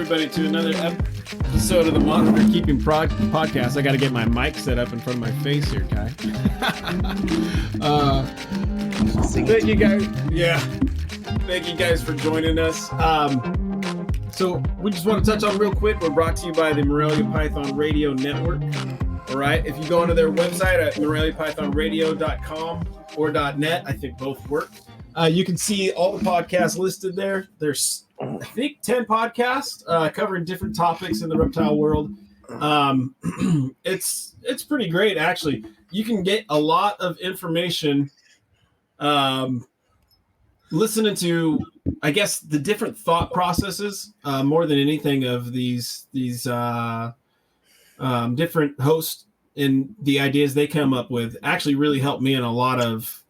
everybody to another episode of the Monitor Keeping Podcast. I got to get my mic set up in front of my face here, Kai. Thank you guys. Yeah. Thank you guys for joining us. So we just want to touch on real quick. We're brought to you by the Morelia Python Radio Network. All right. If you go onto their website at moreliapythonradio.com or .net, I think both work. You can see all the podcasts listed there. There's, I think, 10 podcasts covering different topics in the reptile world. It's pretty great, actually. You can get a lot of information listening to, I guess, the different thought processes more than anything of these different hosts and the ideas they come up with actually really helped me in a lot of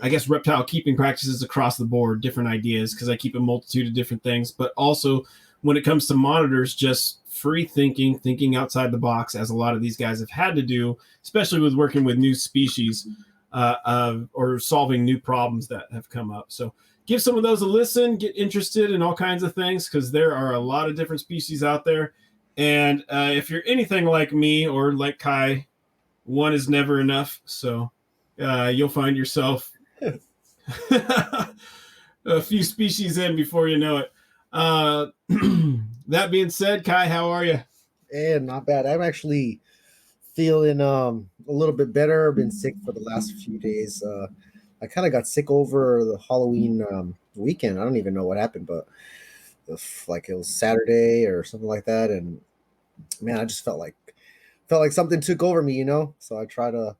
I guess reptile keeping practices across the board, different ideas, because I keep a multitude of different things. But also when it comes to monitors, just free thinking outside the box, as a lot of these guys have had to do, especially with working with new species or solving new problems that have come up. So give some of those a listen, get interested in all kinds of things, because there are a lot of different species out there. And if you're anything like me or like Kai, one is never enough. So you'll find yourself a few species in before you know it. That being said, Kai, how are you? And not bad. I'm actually feeling a little bit better. I've been sick for the last few days. I kind of got sick over the Halloween weekend. I don't even know what happened, but it was Saturday or something like that. And man, I just felt like something took over me, So I try to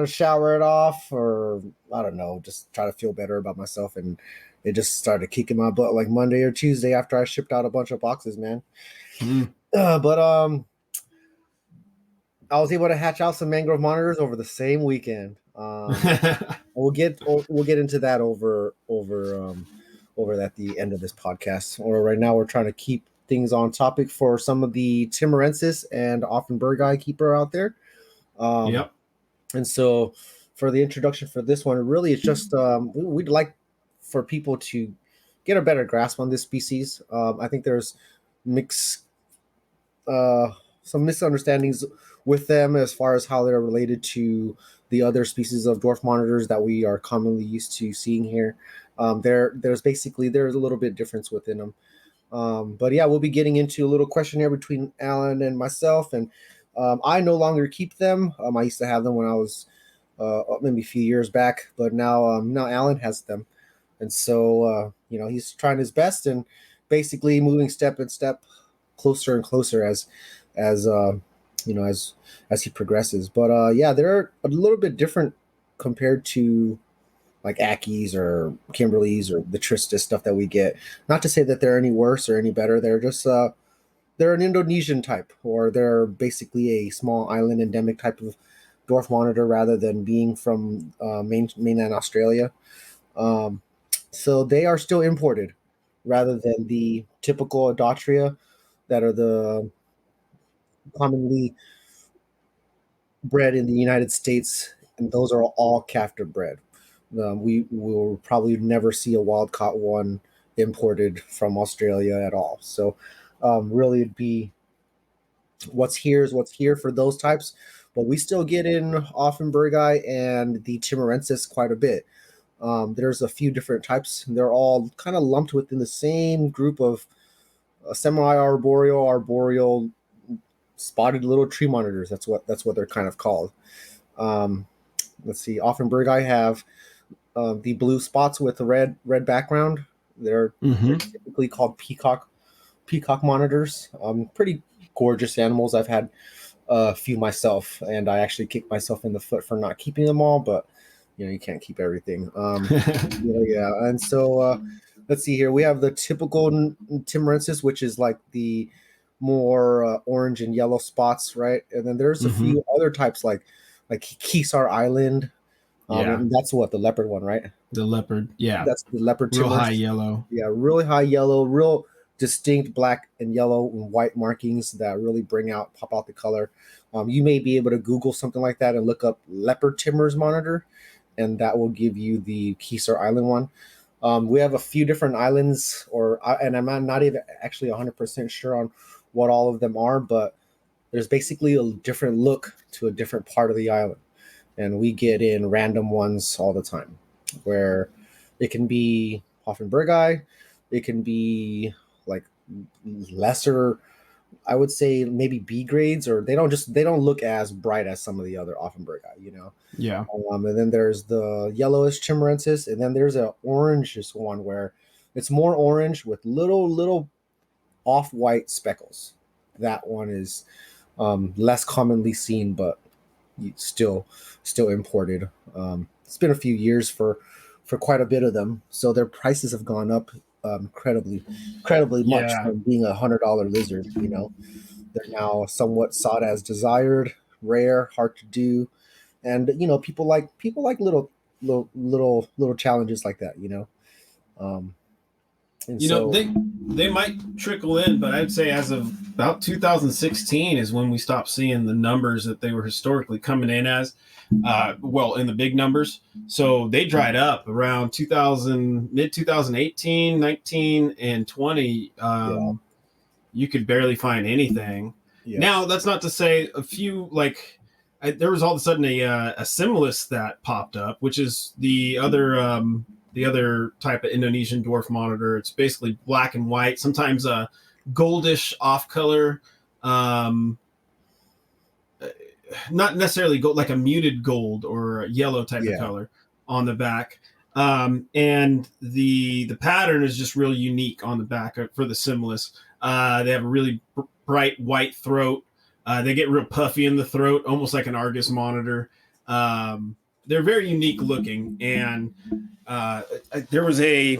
shower it off, or I don't know, just try to feel better about myself. And it just started kicking my butt like Monday or Tuesday after I shipped out a bunch of boxes, man. But I was able to hatch out some mangrove monitors over the same weekend. We'll get into that over at the end of this podcast. Or right now we're trying to keep things on topic for some of the Timorensis and Offenburgi keeper out there. Yep. And so for the introduction for this one, really it's just we'd like for people to get a better grasp on this species. I think there's some misunderstandings with them as far as how they're related to the other species of dwarf monitors that we are commonly used to seeing here. There's a little bit difference within them. But yeah, we'll be getting into a little questionnaire between Alan and myself, and I no longer keep them. I used to have them when I was maybe a few years back, but now Alan has them, and so he's trying his best and basically moving step and step closer and closer as he progresses. But yeah, they're a little bit different compared to like Ackies or Kimberleys or the Tristis stuff that we get. Not to say that they're any worse or any better. They're just they're an Indonesian type, or they're basically a small island endemic type of dwarf monitor rather than being from mainland Australia. So they are still imported rather than the typical Adatria that are the commonly bred in the United States, and those are all captive-bred. We will probably never see a wild-caught one imported from Australia at all. So really it'd be what's here is what's here for those types, but we still get in Offenburgi and the Timorensis quite a bit. There's a few different types. They're all kind of lumped within the same group of arboreal spotted little tree monitors. That's what they're kind of called. Let's see. Offenburgi have the blue spots with the red background. They're typically called peacock monitors. Pretty gorgeous animals. I've had a few myself, and I actually kicked myself in the foot for not keeping them all, but you can't keep everything. Yeah. And so let's see here. We have the typical Timorensis, which is like the more orange and yellow spots, right? And then there's a few other types like Kesar Island. And that's what the leopard one, right? The leopard, yeah. That's the leopard. Real high yellow. Yeah, really high yellow, real distinct black and yellow and white markings that really pop out the color. You may be able to Google something like that and look up leopard Timors monitor, and that will give you the Kesar Island one. We have a few different islands, and I'm not even actually 100% sure on what all of them are, but there's basically a different look to a different part of the island, and we get in random ones all the time, where it can be Hoffenbergi, it can be like lesser, I would say maybe B grades, or they don't look as bright as some of the other Offenbergi, you know. Yeah. And then there's the yellowish chimerensis, and then there's a orangish one where it's more orange with little off-white speckles. That one is less commonly seen, but still imported. It's been a few years for quite a bit of them, so their prices have gone up incredibly much Yeah. from being $100 lizard. You know, they're now somewhat sought as desired, rare, hard to do, and you know people like little challenges like that. You know, um, and You know, so they might trickle in, but I'd say as of about 2016 is when we stopped seeing the numbers that they were historically coming in as. Well, in the big numbers. So they dried up around 2000, mid 2018, 19, and 20. yeah, You could barely find anything. Now, yes, that's not to say a few, like, there was all of a sudden a Similis that popped up, which is the other type of Indonesian dwarf monitor. It's basically black and white, sometimes a goldish off color, um, not necessarily gold, like a muted gold or a yellow type of yeah, color on the back. And the pattern is just really unique on the back for the Similis. They have a really bright white throat. They get real puffy in the throat, almost like an Argus monitor. They're very unique looking, and there was a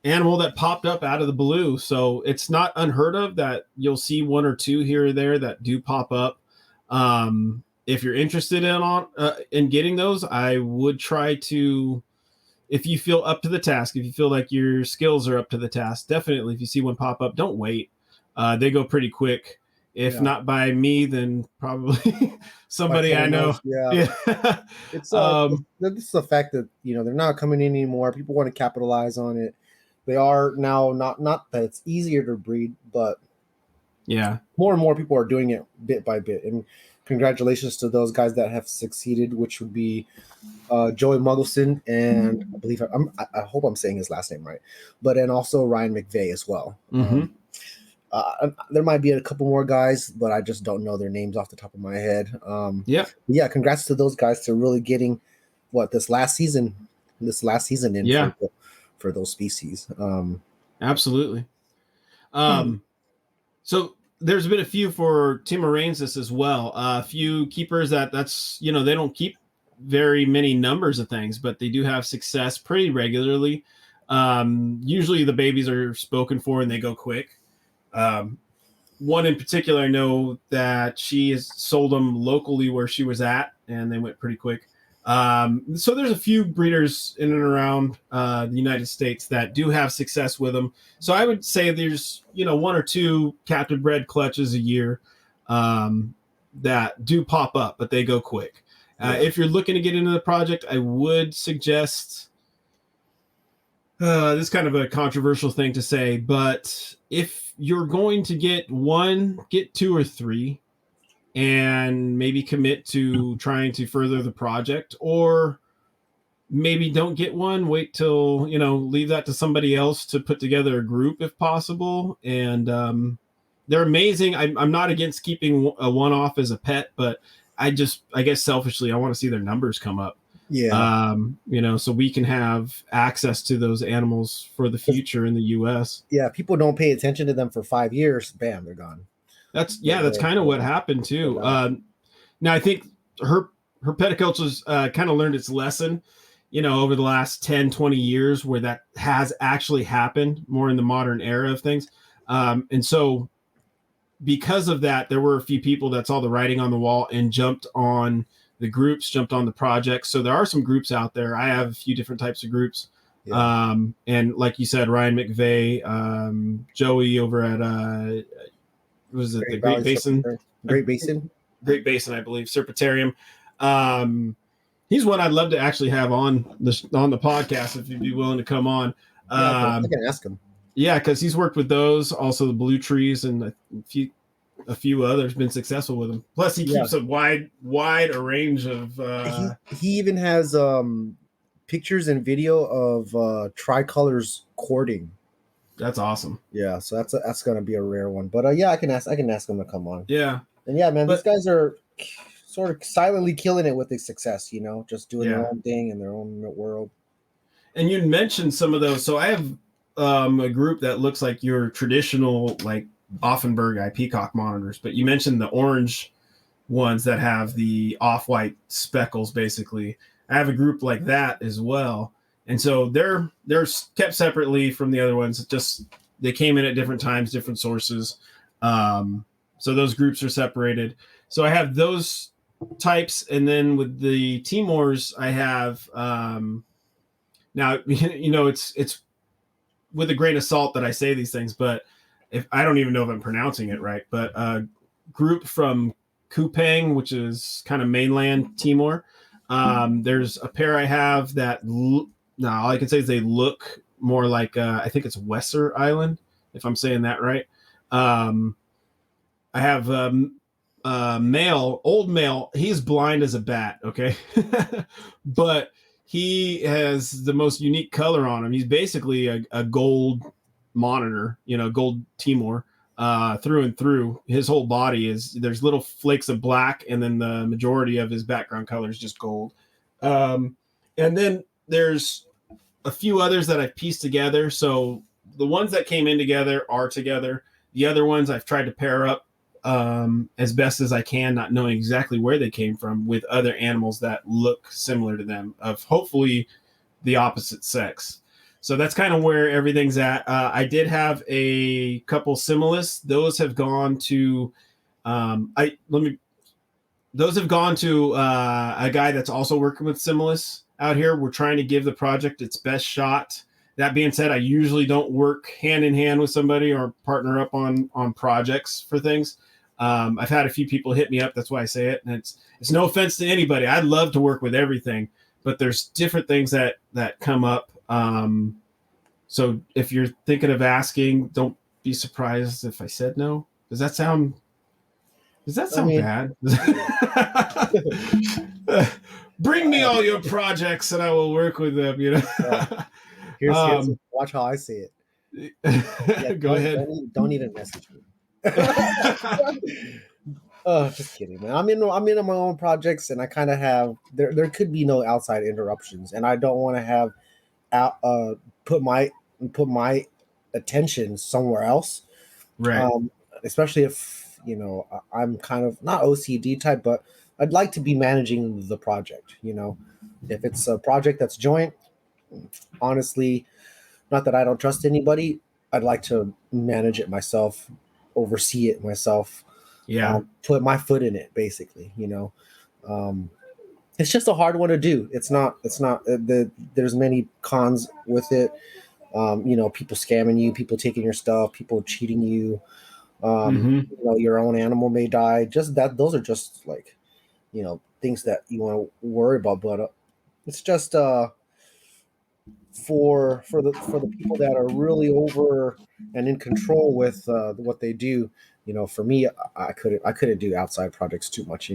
animal that popped up out of the blue, so it's not unheard of that you'll see one or two here or there that do pop up. If you're interested in getting those, I would try to, if you feel up to the task, if you feel like your skills are up to the task, definitely if you see one pop up, don't wait. They go pretty quick. If yeah. not by me, then probably By somebody I someone know. else, yeah. Yeah. It's um, this is the fact that you know they're not coming in anymore. People want to capitalize on it. They are now not that it's easier to breed, but yeah. more and more people are doing it bit by bit. And congratulations to those guys that have succeeded, which would be Joey Muggleson and I hope I'm saying his last name right, but and also Ryan McVeigh as well. Mm-hmm. There might be a couple more guys, but I just don't know their names off the top of my head. Yep. Yeah, congrats to those guys to really getting what this last season in Yeah. for those species. Absolutely. Hmm, So there's been a few for Timorensis as well. A few keepers that's they don't keep very many numbers of things, but they do have success pretty regularly. Usually the babies are spoken for and they go quick. Um, One in particular, I know that she has sold them locally where she was at, and they went pretty quick. So there's a few breeders in and around the United States that do have success with them. So I would say there's one or two captive-bred clutches a year that do pop up, but they go quick. yeah, If you're looking to get into the project, I would suggest this is kind of a controversial thing to say, but if you're going to get one, get two or three, and maybe commit to trying to further the project, or maybe don't get one, wait till, leave that to somebody else to put together a group if possible. And they're amazing. I'm not against keeping a one off as a pet, but I guess selfishly, I want to see their numbers come up. yeah. So we can have access to those animals for the future in the US. Yeah, people don't pay attention to them for 5 years. Bam, they're gone. That's kind of what happened They're too. not. Now I think her pediculture's kind of learned its lesson, over the last 10, 20 years where that has actually happened more in the modern era of things. And so because of that, there were a few people that saw the writing on the wall and jumped on the groups, jumped on the project. So there are some groups out there. I have a few different types of groups. Yeah. And like you said, Ryan McVeigh, Joey over at was it the Great Basin? Great Basin. Great Basin, I believe, Serpentarium. He's one I'd love to actually have on the podcast if you'd be willing to come on. Yeah, I can ask him. Yeah, because he's worked with those, also the blue trees, and a few others, been successful with them. Plus, he keeps a wide a range of. He even has pictures and video of tricolors courting. That's awesome. Yeah, so that's gonna be a rare one. But yeah, I can ask him to come on. Yeah, and yeah, man, these guys are sort of silently killing it with the success. Just doing their own thing in their own world. And you mentioned some of those. So I have a group that looks like your traditional like Offenburg peacock monitors, but you mentioned the orange ones that have the off-white speckles. Basically, I have a group like that as well. And so they're kept separately from the other ones. Just they came in at different times, different sources. So those groups are separated. So I have those types, and then with the Timors, I have now it's with a grain of salt that I say these things, but if I don't even know if I'm pronouncing it right, but a group from Kupang, which is kind of mainland Timor. There's a pair I have that. Now, all I can say is they look more like I think it's Wesser Island, if I'm saying that right. I have old male. He's blind as a bat, okay? But he has the most unique color on him. He's basically a gold monitor, gold Timor through and through. His whole body there's little flakes of black, and then the majority of his background color is just gold. And then there's a few others that I've pieced together. So the ones that came in together are together. The other ones I've tried to pair up as best as I can, not knowing exactly where they came from, with other animals that look similar to them, of hopefully the opposite sex. So that's kind of where everything's at. I did have a couple similis. Those have gone to those have gone to a guy that's also working with similis out here. We're trying to give the project its best shot. That being said, I usually don't work hand in hand with somebody or partner up on projects for things. I've had a few people hit me up. That's why I say it. And it's no offense to anybody. I'd love to work with everything, but there's different things that come up. So if you're thinking of asking, don't be surprised if I said no. Does that sound bad? Bring me all your projects and I will work with them, Here's watch how I see it. Yeah, go ahead. Don't even message me. Just kidding, man. I'm in my own projects, and I kind of have there could be no outside interruptions, and I don't want to have put my attention somewhere else, right? Especially if I'm kind of not OCD type, but I'd like to be managing the project. If it's a project that's joint, honestly, not that I don't trust anybody, I'd like to manage it myself, oversee it myself, put my foot in it, basically. It's just a hard one to do. It's not there's many cons with it. People scamming you, people taking your stuff, people cheating you. Your own animal may die. Just that, those are just like things that you want to worry about. But it's just for the people that are really over and in control with what they do. For me, I couldn't do outside projects too much.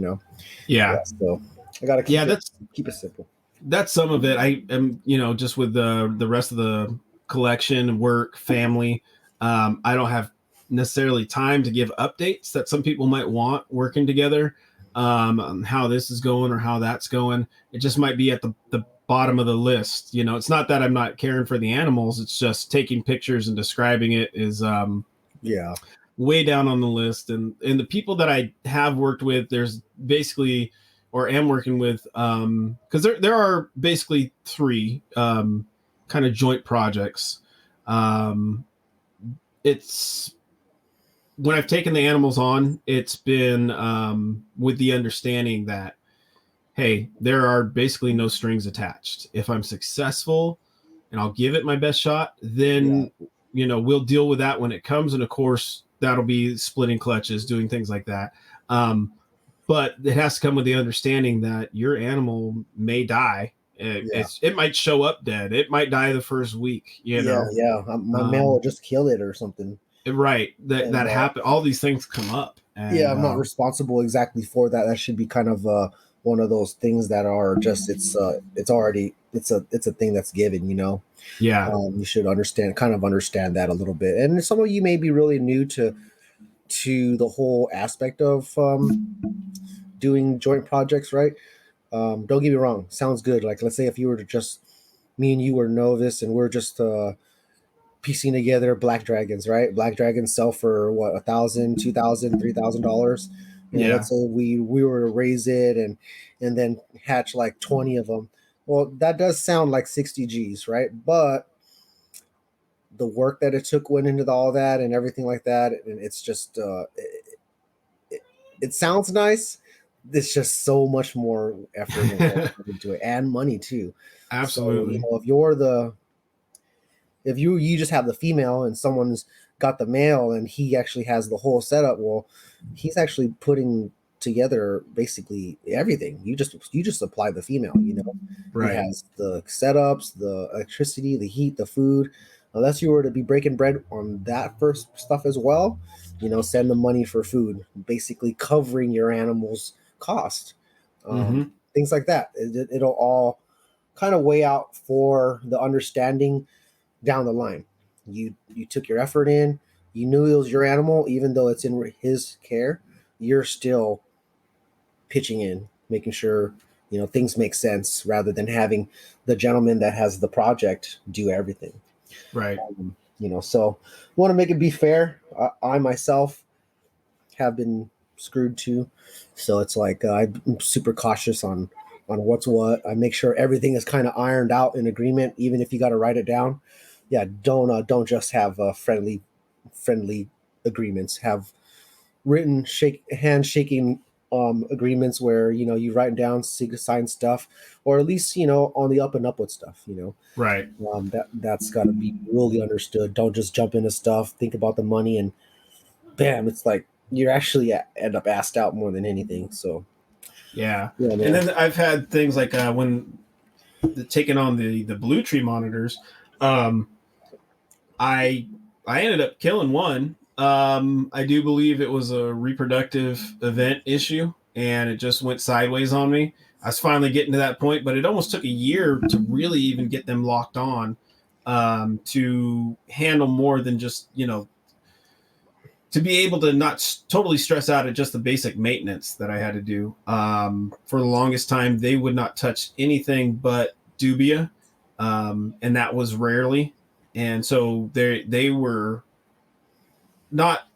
Yeah. So I gotta keep it simple. That's some of it. I am just with the rest of the collection, work, family. I don't have necessarily time to give updates that some people might want working together on how this is going or how that's going. It just might be at the bottom of the list. It's not that I'm not caring for the animals. It's just taking pictures and describing it is way down on the list. And the people that I have worked with, there's basically, or am working with, because there are basically three kind of joint projects. It's when I've taken the animals on, it's been with the understanding that, hey, there are basically no strings attached. If I'm successful and I'll give it my best shot, then, we'll deal with that when it comes. And of course, that'll be splitting clutches, doing things like that. but it has to come with the understanding that your animal may die. Yeah. It might show up dead. It might die the first week. You Yeah, know, yeah. My mail will um, just kill it or something. right? And That happen. All these things come up, yeah, and I'm not responsible exactly for that. That should be kind of one of those things that are just it's already it's a thing that's given, you know. yeah, You should understand that a little bit. And some of you may be really new to the whole aspect of doing joint projects, right? Don't get me wrong, sounds good. Like let's say if you were to just me and you were novice and we're just piecing together black dragons, right? Black dragons sell for what, 1,000, 2,000, $3,000. You know, yeah, let's say we were to raise it and then hatch like 20 of them. Well, that does sound like 60 G's, right? But the work that it took went into all that and everything like that, and it's just it, it sounds nice. There's just so much more effort and work into it, and money too. So you absolutely. know, if you just have the female and someone's got the male and he actually has the whole setup, well, he's actually putting together basically everything. You just supply the female, you know. He Right. has the setups, the electricity, the heat, the food. Unless you were to be breaking bread on that first stuff as well, you know, send the money for food, basically covering your animal's cost. Mm-hmm. Things like that. It'll all kind of weigh out for the understanding down the line. You took your effort in. You knew it was your animal, even though it's in his care. You're still pitching in, making sure you know things make sense, rather than having the gentleman that has the project do everything. Right. You know, so want to make it be fair. I myself have been screwed too, so it's like I'm super cautious on what's what. I make sure everything is kind of ironed out in agreement, even if you got to write it down. Yeah, don't just have friendly agreements. Have written handshaking agreements where you know you write down sign stuff, or at least you know on the up and up with stuff. You Right. know, that's got to be really understood. Don't just jump into stuff. Think about the money, and bam, it's like you're actually end up asked out more than anything. So Yeah. yeah, And man. then I've had things like when taking on the blue tree monitors, um, I I ended up killing one. I do believe it was a reproductive event issue, and it just went sideways on me. I was finally getting to that point, but it almost took a year to really even get them locked on, to handle more than just to be able to not totally stress out at just the basic maintenance that I had to do. For the longest time, they would not touch anything but dubia, and that was rarely. And so they were not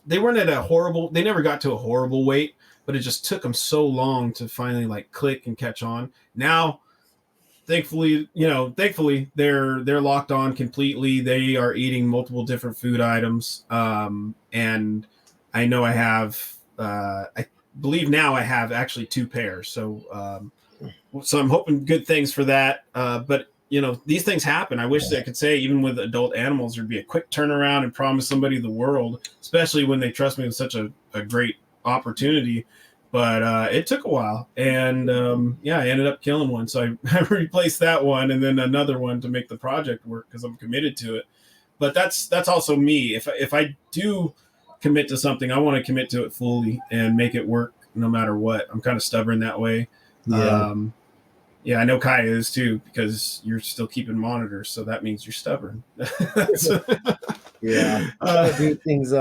they weren't at a horrible. They never got to a horrible weight, but it just took them so long to finally like click and catch on. Now thankfully they're locked on completely. They are eating multiple different food items, and I know I believe now I have actually two pairs. So I'm hoping good things for that. But these things happen. I wish I could say even with adult animals there'd be a quick turnaround and promise somebody the world, especially when they trust me with such a great opportunity. But it took a while, and yeah, I ended up killing one. So I replaced that one and then another one to make the project work because I'm committed to it. But that's also me. If I do commit to something, I want to commit to it fully and make it work no matter what. I'm kind of stubborn that way. Yeah, Um, yeah, I know Kai is too because you're still keeping monitors, so that means you're stubborn. So, yeah. Try to do things.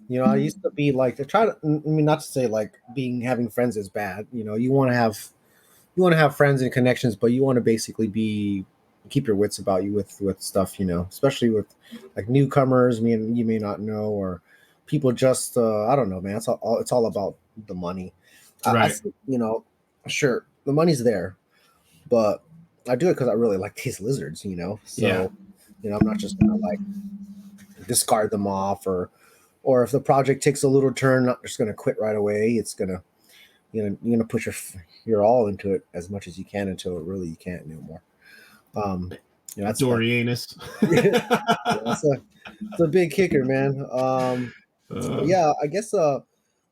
You know, I used to be like to try to. I mean, not to say like being having friends is bad. You know, you want to have friends and connections, but you want to basically be keep your wits about you with stuff. You know, especially with like newcomers. You may not know, or people just I don't know, man. It's all about the money. I right. think, you know, sure the money's there, but I do it because I really like these lizards. You know, Yeah. so you know I'm not just gonna like discard them off, or if the project takes a little turn, not just gonna quit right away. It's gonna you're gonna put your all into it as much as you can until it really you can't anymore. Um, you know, that's Dorianus. yeah, it's a big kicker, man. But uh, yeah, I guess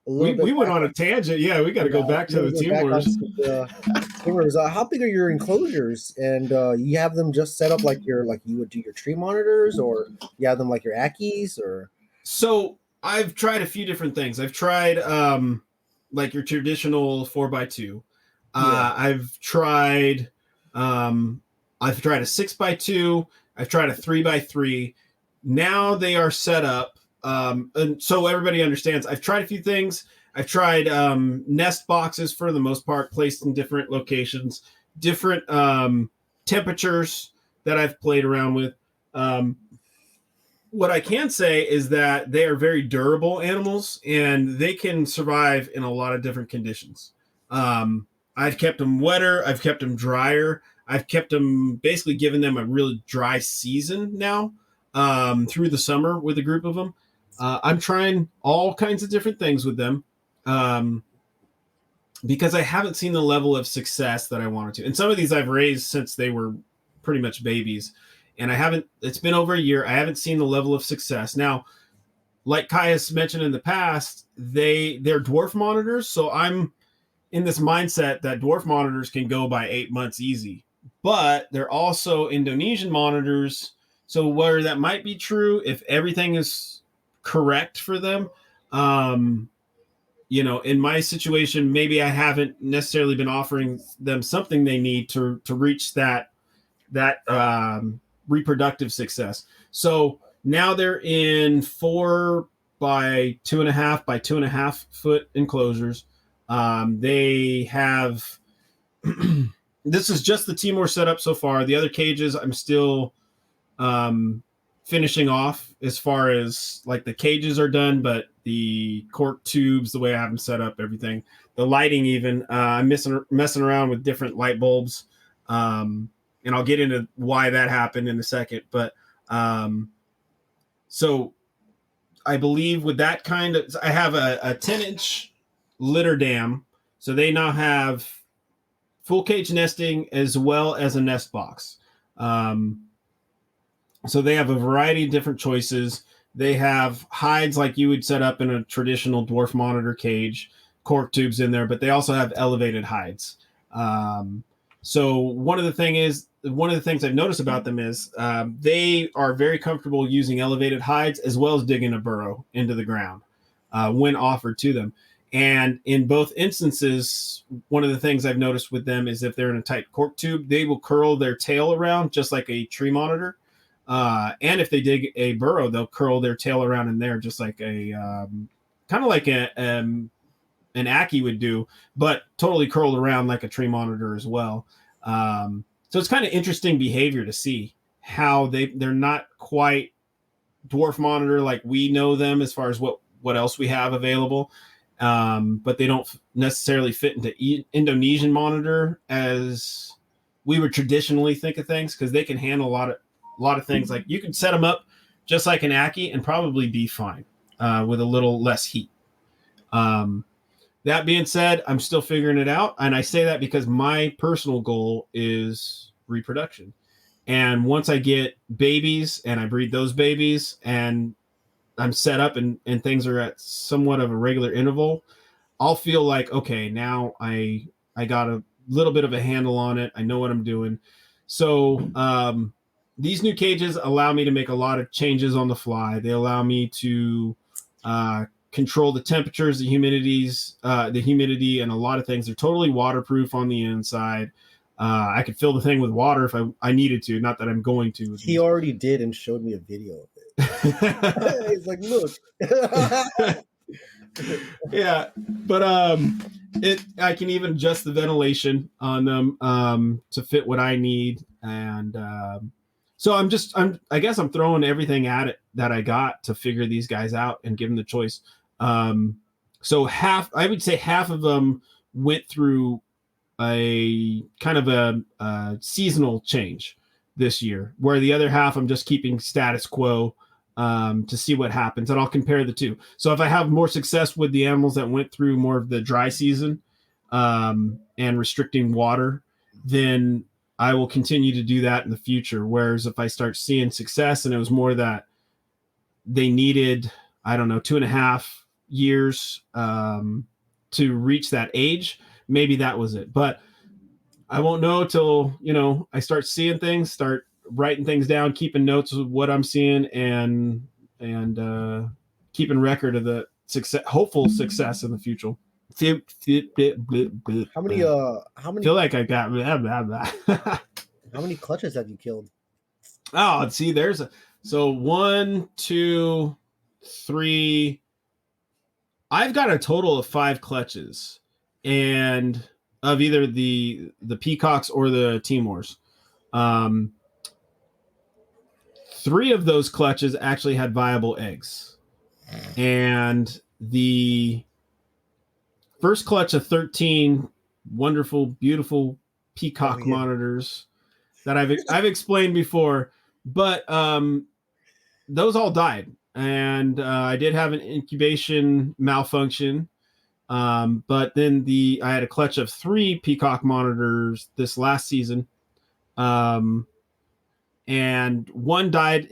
a little We bit went back on a on. tangent. Yeah, we got to Yeah, go a back to little the bit team back orders. onto the cameras. How big are your enclosures? And you have them just set up like you would do your tree monitors, or you have them like your Ackies, or So I've tried a few different things. I've tried like your traditional 4x2. yeah. Um, I've tried a 6x2. I've tried a 3x3. Now they are set up. And so everybody understands. I've tried a few things. I've tried nest boxes for the most part, placed in different locations, different temperatures that I've played around with. Um, what I can say is that they are very durable animals and they can survive in a lot of different conditions. Um, I've kept them wetter, I've kept them drier, I've kept them basically given them a really dry season now through the summer with a group of them. I'm trying all kinds of different things with them um, because I haven't seen the level of success that I wanted to. And some of these I've raised since they were pretty much babies and I haven't. It's been over a year. I haven't seen the level of success. Now, like Caius mentioned in the past, they're dwarf monitors. So I'm in this mindset that dwarf monitors can go by 8 months easy, but they're also Indonesian monitors. So where that might be true, if everything is correct for them, um, in my situation, maybe I haven't necessarily been offering them something they need to reach that reproductive success. So now they're in 4 by 2.5 by 2.5 foot enclosures. They have this is just the Timor setup so far. The other cages I'm still um, finishing off as far as like the cages are done, but the cork tubes, the way I have them set up, everything, the lighting, even I'm messing around with different light bulbs, and I'll get into why that happened in a second. But so I believe with that kind of, I have a 10-inch litter dam, so they now have full cage nesting as well as a nest box. Um, so they have a variety of different choices. They have hides like you would set up in a traditional dwarf monitor cage, cork tubes in there, but they also have elevated hides. So one of the things I've noticed about them is they are very comfortable using elevated hides as well as digging a burrow into the ground when offered to them. And in both instances, one of the things I've noticed with them is if they're in a tight cork tube, they will curl their tail around just like a tree monitor. And if they dig a burrow, they'll curl their tail around in there just like a kind of like an Ackie would do, but totally curled around like a tree monitor as well. So it's kind of interesting behavior to see how they're not quite dwarf monitor like we know them as far as what else we have available. But they don't necessarily fit into Indonesian monitor as we would traditionally think of things because they can handle a lot of things. Like you can set them up just like an Ackie and probably be fine with a little less heat. That being said, I'm still figuring it out, and I say that because my personal goal is reproduction. And once I get babies and I breed those babies and I'm set up and things are at somewhat of a regular interval, I'll feel like, okay, now I got a little bit of a handle on it. I know what I'm doing. So these new cages allow me to make a lot of changes on the fly. They allow me to control the temperatures, the humidity, and a lot of things. They're totally waterproof on the inside. I could fill the thing with water if I needed to. Not that I'm going to. He already did and showed me a video of it. He's like, look. Yeah, but I can even adjust the ventilation on them to fit what I need, and so I guess I'm throwing everything at it that I got to figure these guys out and give them the choice. So I would say half of them went through a kind of a seasonal change this year, where the other half I'm just keeping status quo to see what happens, and I'll compare the two. So if I have more success with the animals that went through more of the dry season and restricting water, then I will continue to do that in the future. Whereas if I start seeing success and it was more that they needed, I don't know, 2.5 years to reach that age. Maybe that was it, but I won't know till, I start seeing things, start writing things down, keeping notes of what I'm seeing, and keeping record of the hopeful success in the future. How many Feel like I got blah, blah, blah. how many clutches have you killed? Oh, see, so 1, 2, 3. I've got a total of 5 clutches, and of either the peacocks or the Timors. 3 of those clutches actually had viable eggs, and the first clutch of 13 wonderful, beautiful peacock monitors that I've explained before, but those all died, and I did have an incubation malfunction. But then I had a clutch of 3 peacock monitors this last season, and one died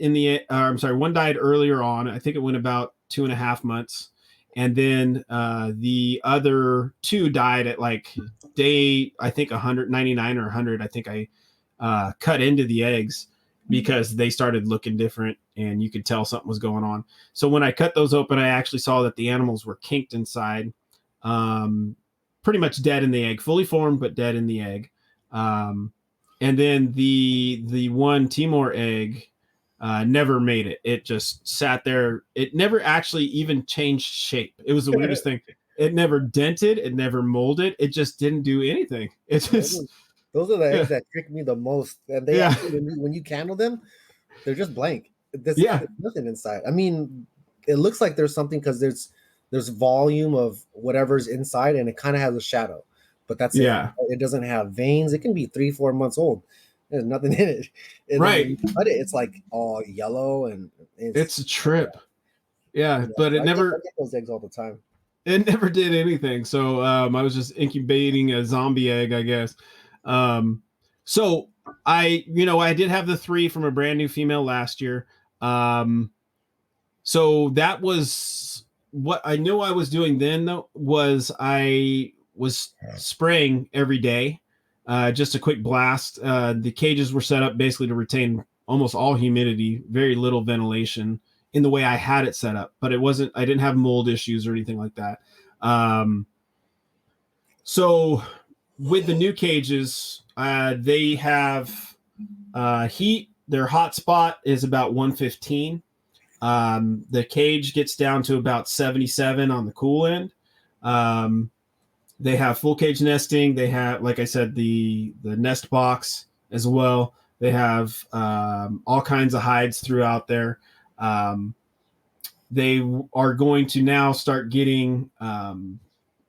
one died earlier on. I think it went about 2.5 months, and then the other 2 died at like day, I think 199 or 100. I think I cut into the eggs because they started looking different, and you could tell something was going on. So when I cut those open, I actually saw that the animals were kinked inside, pretty much dead in the egg, fully formed but dead in the egg. And then the one Timor egg never made it. It just sat there. It never actually even changed shape. It was the weirdest thing. It never dented. It never molded. It just didn't do anything. It just those are the eggs that trick me the most. And they actually, when you candle them, they're just blank. There's nothing inside. I mean, it looks like there's something because there's volume of whatever's inside, and it kind of has a shadow. But that's it. It doesn't have veins. It can be 3-4 months old. There's nothing in it. And right. When you cut it, it's like all yellow, and it's a trip. Yeah, but it never. I get those eggs all the time. It never did anything. So I was just incubating a zombie egg, I guess. So I did have the 3 from a brand new female last year. So that was what I knew I was doing then, though, was I was spraying every day, just a quick blast. The cages were set up basically to retain almost all humidity, very little ventilation in the way I had it set up, but I didn't have mold issues or anything like that. So with the new cages, they have heat. Their hot spot is about 115. The cage gets down to about 77 on the cool end. They have full cage nesting. They have, like I said, the nest box as well. They have all kinds of hides throughout there. They are going to now start getting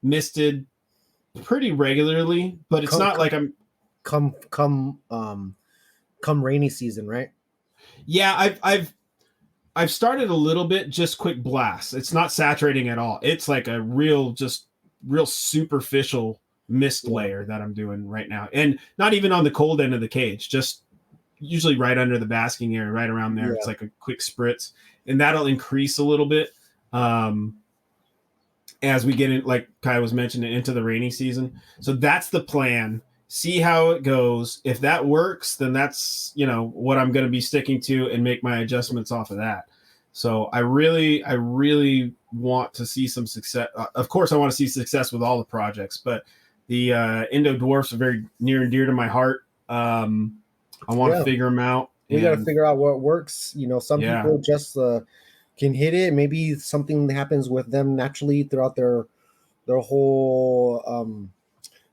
misted pretty regularly, but it's not like I'm come rainy season, right? Yeah, I've started a little bit, just quick blasts. It's not saturating at all. It's like a real superficial mist layer that I'm doing right now, and not even on the cold end of the cage, just usually right under the basking area, right around there. It's like a quick spritz, and that'll increase a little bit as we get in, like Kai was mentioning, into the rainy season. So that's the plan. See how it goes. If that works, then that's what I'm going to be sticking to, and make my adjustments off of that. So I really want to see some success. Of course, I want to see success with all the projects, but the Indo Dwarfs are very near and dear to my heart. I want to figure them out. We got to figure out what works. Some people just can hit it. Maybe something happens with them naturally throughout their whole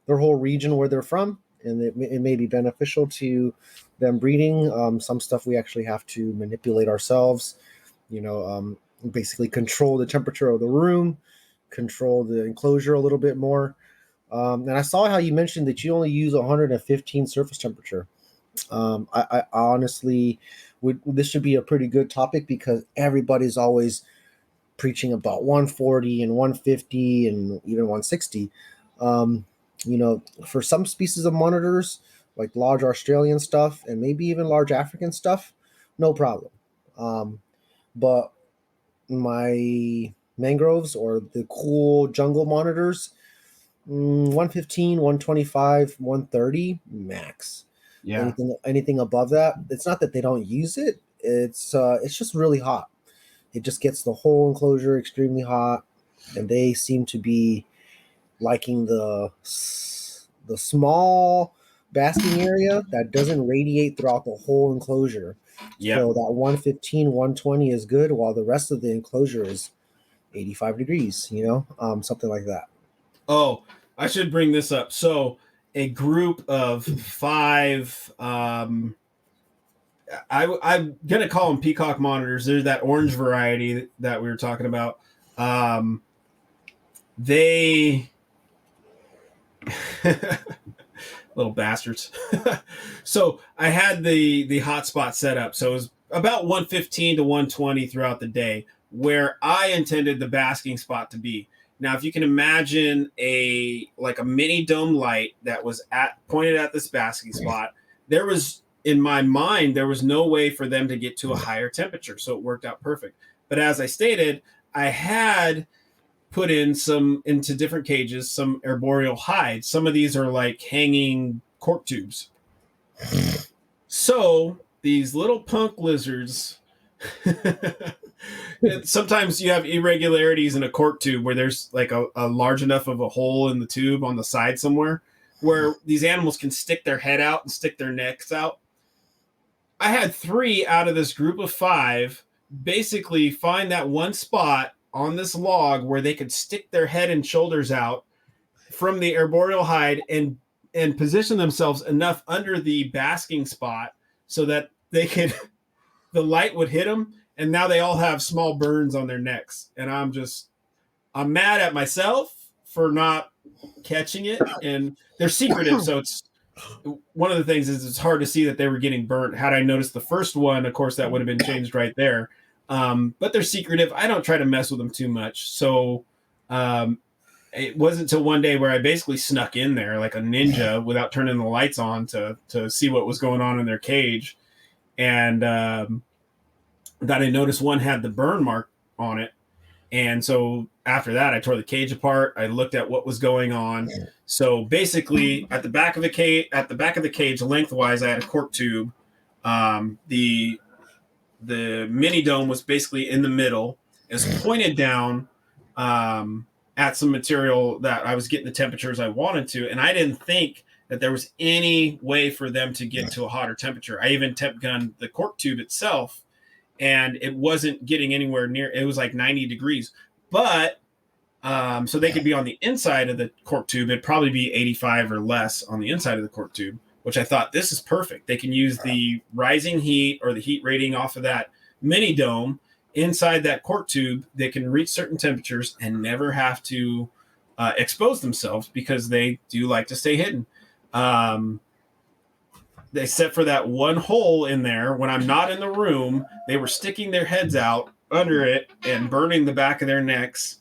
region where they're from, and it may be beneficial to them breeding. Some stuff we actually have to manipulate ourselves. Basically control the temperature of the room, control the enclosure a little bit more. And I saw how you mentioned that you only use 115 surface temperature. I honestly this should be a pretty good topic, because everybody's always preaching about 140 and 150 and even 160. For some species of monitors, like large Australian stuff and maybe even large African stuff, no problem. But my mangroves or the cool jungle monitors, 115, 125, 130 max. Yeah. Anything above that, it's not that they don't use it. It's just really hot. It just gets the whole enclosure extremely hot, and they seem to be liking the small basking area that doesn't radiate throughout the whole enclosure. Yeah. So that 115, 120 is good, while the rest of the enclosure is 85 degrees, something like that. Oh, I should bring this up. So a group of five, I'm gonna call them peacock monitors. They're that orange variety that we were talking about. They little bastards. So I had the hotspot set up. So it was about 115 to 120 throughout the day, where I intended the basking spot to be. Now, if you can imagine a mini dome light that was pointed at this basking spot, there was, in my mind, there was no way for them to get to a higher temperature. So it worked out perfect. But as I stated, I had put into different cages some arboreal hides. Some of these are like hanging cork tubes. So these little punk lizards, sometimes you have irregularities in a cork tube where there's like a large enough of a hole in the tube on the side somewhere where these animals can stick their head out and stick their necks out. I had 3 out of this group of 5 basically find that one spot on this log where they could stick their head and shoulders out from the arboreal hide and position themselves enough under the basking spot so that they could the light would hit them, and now they all have small burns on their necks. And I'm mad at myself for not catching it, and they're secretive, so it's one of the things is it's hard to see that they were getting burnt. Had I noticed the first one, of course, that would have been changed right there. But they're secretive. I don't try to mess with them too much. So it wasn't until one day where I basically snuck in there like a ninja without turning the lights on to see what was going on in their cage. And that I noticed one had the burn mark on it. And so after that, I tore the cage apart. I looked at what was going on. So basically, at the back of the cage, lengthwise, I had a cork tube. The mini dome was basically in the middle. It was pointed down at some material that I was getting the temperatures I wanted to, and I didn't think that there was any way for them to get to a hotter temperature. I even temp gunned the cork tube itself, and it wasn't getting anywhere near. It was like 90 degrees, but so they could be on the inside of the cork tube. It'd probably be 85 or less on the inside of the cork tube, which I thought this is perfect. They can use the rising heat or the heat rating off of that mini dome inside that cork tube. They can reach certain temperatures and never have to expose themselves because they do like to stay hidden. They set for that one hole in there. When I'm not in the room, they were sticking their heads out under it and burning the back of their necks.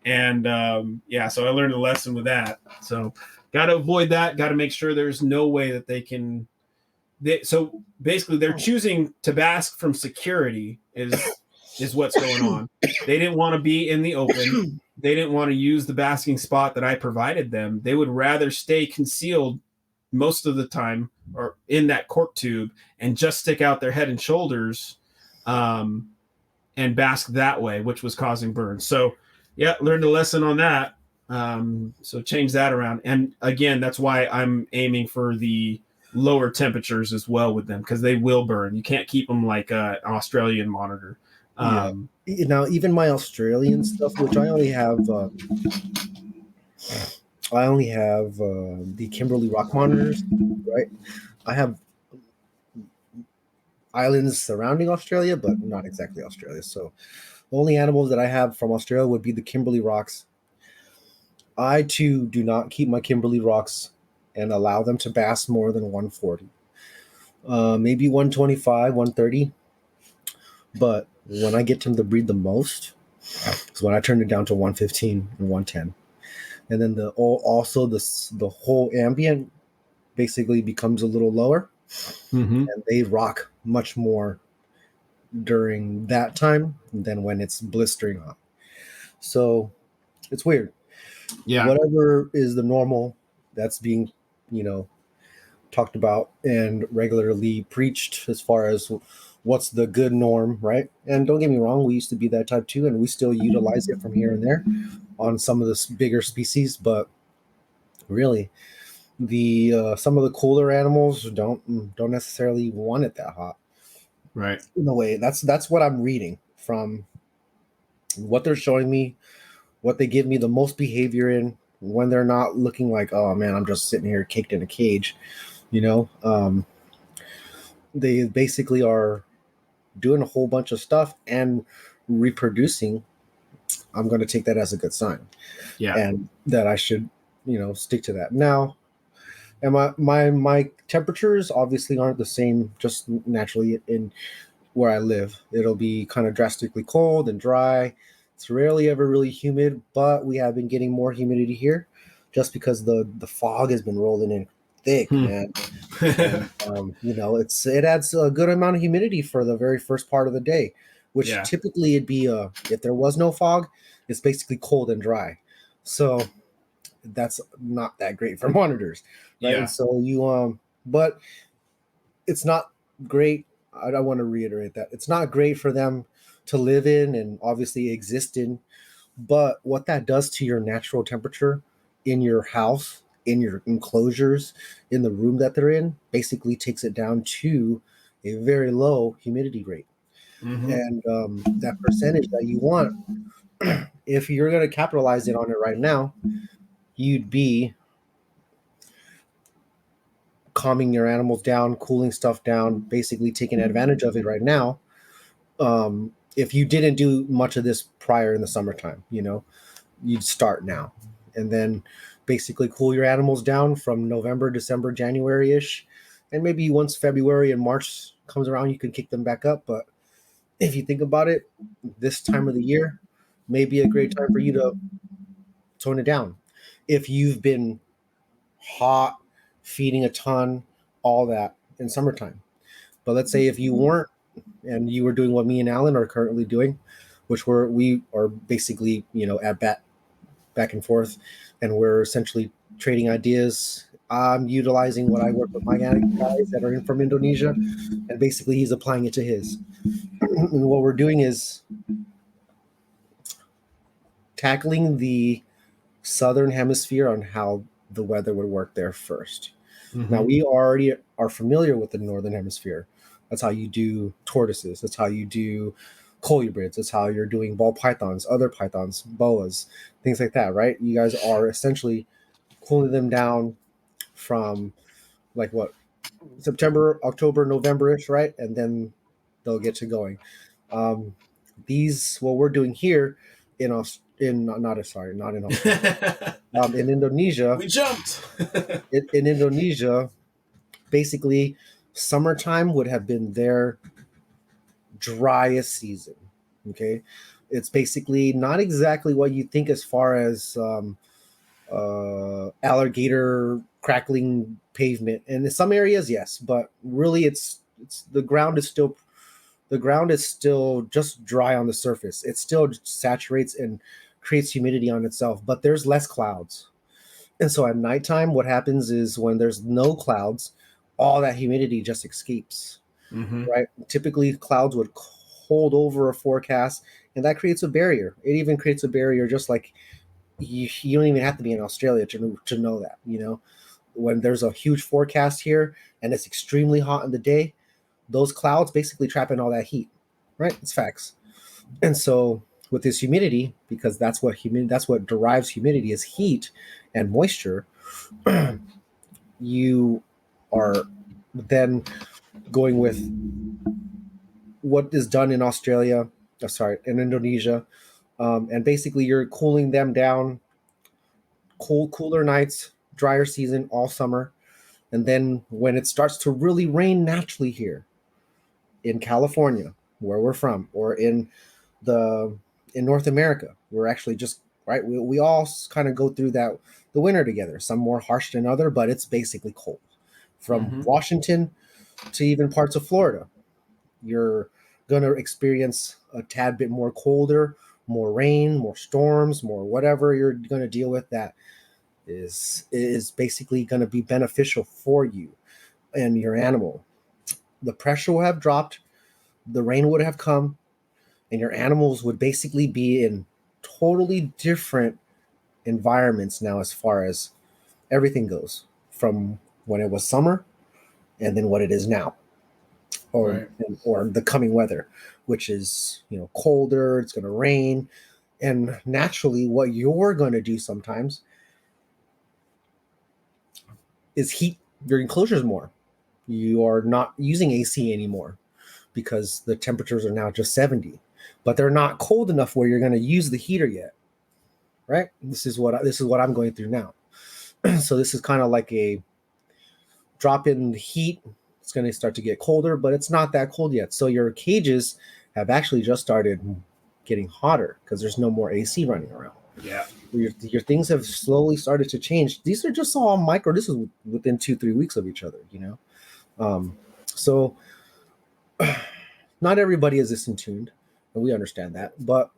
And so I learned a lesson with that. So got to avoid that. Got to make sure there's no way that they can. So basically, they're choosing to bask from security is what's going on. They didn't want to be in the open. They didn't want to use the basking spot that I provided them. They would rather stay concealed most of the time or in that cork tube and just stick out their head and shoulders and bask that way, which was causing burns. So yeah, learned a lesson on that. So change that around. And again, that's why I'm aiming for the lower temperatures as well with them, because they will burn. You can't keep them like an Australian monitor. Now, even my Australian stuff, which I only have the Kimberly rock monitors, right? I have islands surrounding Australia, but not exactly Australia. So the only animals that I have from Australia would be the Kimberly rocks. I too do not keep my Kimberly rocks and allow them to bask more than 140, maybe 125, 130. But when I get them to breed the most, is when I turn it down to 115 and 110. And then the whole ambient basically becomes a little lower, and they rock much more during that time than when it's blistering hot. So it's weird. Yeah. Whatever is the normal that's being, you know, talked about and regularly preached as far as what's the good norm, right? And don't get me wrong, we used to be that type too, and we still utilize it from here and there on some of the bigger species, but really, the some of the cooler animals don't necessarily want it that hot. Right. In a way, that's what I'm reading from what they're showing me, what they give me the most behavior in when they're not looking like, oh man, I'm just sitting here caked in a cage, you know. They basically are doing a whole bunch of stuff and reproducing. I'm going to take that as a good sign, Yeah. and that I should, stick to that. Now, and my temperatures obviously aren't the same just naturally in where I live. It'll be kind of drastically cold and dry. It's rarely ever really humid, but we have been getting more humidity here just because the fog has been rolling in thick, Hmm. man. And it adds a good amount of humidity for the very first part of the day, which Yeah. typically it'd be if there was no fog, it's basically cold and dry. So that's not that great for monitors, right? And Yeah. so but it's not great. I want to reiterate that it's not great for them to live in and obviously exist in. But what that does to your natural temperature in your house, in your enclosures, in the room that they're in, basically takes it down to a very low humidity rate. Hmm. And that percentage that you want, if you're going to capitalize it on it right now, you'd be calming your animals down, cooling stuff down, basically taking advantage of it right now. If you didn't do much of this prior in the summertime, you'd start now and then basically cool your animals down from November, December, January ish. And maybe once February and March comes around, you can kick them back up. But if you think about it, this time of the year may be a great time for you to tone it down. If you've been hot, feeding a ton, all that in summertime. But let's say if you weren't and you were doing what me and Alan are currently doing, which we are basically, at bat back and forth, and we're essentially trading ideas. I'm utilizing what I work with my guys that are in from Indonesia, and basically he's applying it to his. And what we're doing is tackling the southern hemisphere on how the weather would work there first. Now Hmm. we already are familiar with the northern hemisphere. That's how you do tortoises. That's how you do colubrids. That's how you're doing ball pythons, other pythons, boas, things like that, right? You guys are essentially cooling them down from like what September, October, November-ish, right? And then they'll get to going. Um, these what we're doing here in not in Australia, in Indonesia. We jumped. In Indonesia, basically, summertime would have been their driest season. Okay, it's basically not exactly what you think as far as alligator crackling pavement, and in some areas, yes, but really, it's the ground is still just dry on the surface. It still saturates and creates humidity on itself, but there's less clouds. And so at nighttime, what happens is when there's no clouds, all that humidity just escapes, Hmm. right? Typically, clouds would hold over a forecast, and that creates a barrier. It even creates a barrier just like you don't even have to be in Australia to know that, when there's a huge forecast here and it's extremely hot in the day, those clouds basically trap in all that heat, right? It's facts. And so with this humidity, because that's what derives humidity is heat and moisture, you are then going with what is done in Australia, in Indonesia, and basically you're cooling them down, cooler nights, drier season all summer, and then when it starts to really rain naturally here in California, where we're from, or the in North America, we're actually just right. We all kind of go through the winter together. Some more harsh than other, but it's basically cold. From Hmm. Washington to even parts of Florida, you're gonna experience a tad bit more colder more rain, more storms, more whatever you're going to deal with, that is basically going to be beneficial for you and your animal. The pressure will have dropped, the rain would have come, and your animals would basically be in totally different environments now as far as everything goes, from when it was summer and then what it is now, or Right. or the coming weather, which is, colder, it's going to rain. And naturally what you're going to do sometimes is heat your enclosures more. You are not using AC anymore because the temperatures are now just 70, but they're not cold enough where you're going to use the heater yet, right? This is what I'm going through now. So this is kind of like a drop in the heat. It's going to start to get colder, but it's not that cold yet. So your cages have actually just started getting hotter because there's no more AC running around. Yeah. Your things have slowly started to change. These are just all micro. This is within 2-3 weeks of each other, So not everybody is this in tuned, and we understand that. But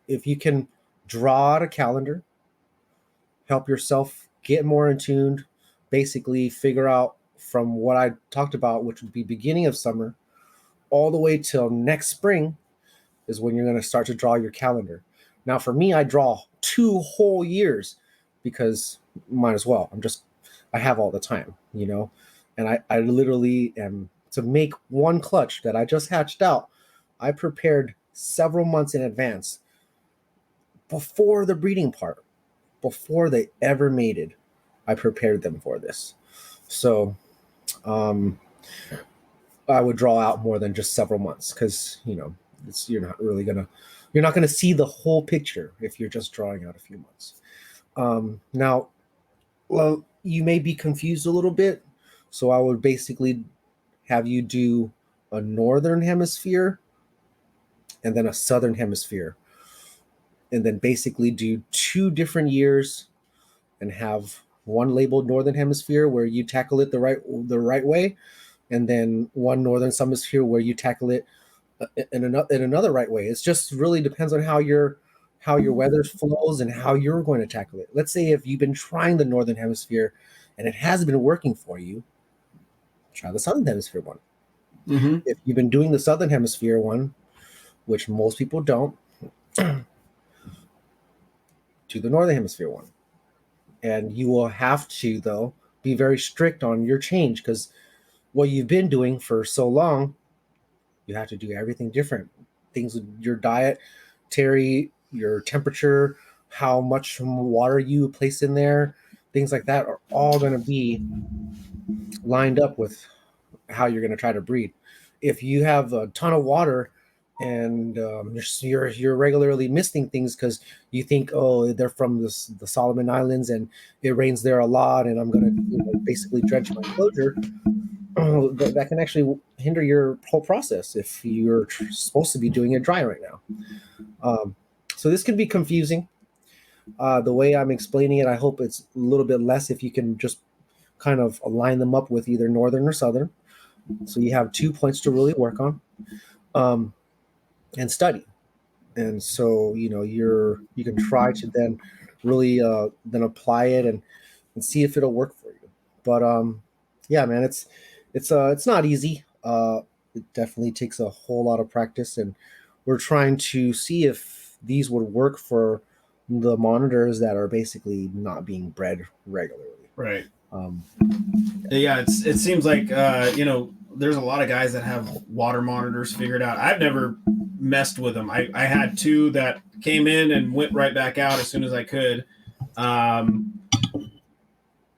if you can draw out a calendar, help yourself get more in tuned, basically figure out from what I talked about, which would be beginning of summer, all the way till next spring is when you're going to start to draw your calendar. Now, for me, I draw 2 whole years because might as well. I have all the time, and I literally am, to make one clutch that I just hatched out, I prepared several months in advance before the breeding part, before they ever mated. I prepared them for this. So I would draw out more than just several months because, you're not gonna see the whole picture if you're just drawing out a few months. Now, well, you may be confused a little bit, so I would basically have you do a northern hemisphere and then a southern hemisphere, and then basically do 2 different years and have one labeled northern hemisphere where you tackle it the right way, and then one northern hemisphere where you tackle it in another right way. It's just really depends on how your weather flows and how you're going to tackle it. Let's say if you've been trying the northern hemisphere and it hasn't been working for you, try the southern hemisphere one. Mm-hmm. If you've been doing the southern hemisphere one, which most people don't, do the northern hemisphere one. And you will have to, though, be very strict on your change, because what you've been doing for so long, you have to do everything different. Things with your diet, Terry, your temperature, how much water you place in there, things like that are all going to be lined up with how you're going to try to breed. If you have a ton of water and you're regularly missing things because you think, oh, they're from the Solomon Islands and it rains there a lot, and I'm going to basically drench my enclosure, that can actually hinder your whole process if you're supposed to be doing it dry right now. So this can be confusing. The way I'm explaining it, I hope it's a little bit less if you can just kind of align them up with either northern or southern. So you have 2 points to really work on, and study. And so, you can try to then really then apply it and see if it'll work for you. But yeah, man, it's not easy. It definitely takes a whole lot of practice, and we're trying to see if these would work for the monitors that are basically not being bred regularly. Right. Yeah, it seems like there's a lot of guys that have water monitors figured out. I've never messed with them. I had 2 that came in and went right back out as soon as I could.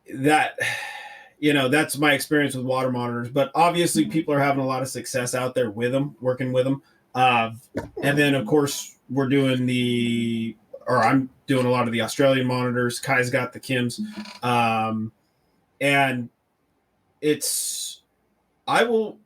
That's my experience with water monitors. But obviously, people are having a lot of success out there with them, working with them. And then, of course, I'm doing a lot of the Australian monitors. Kai's got the Kims. And I will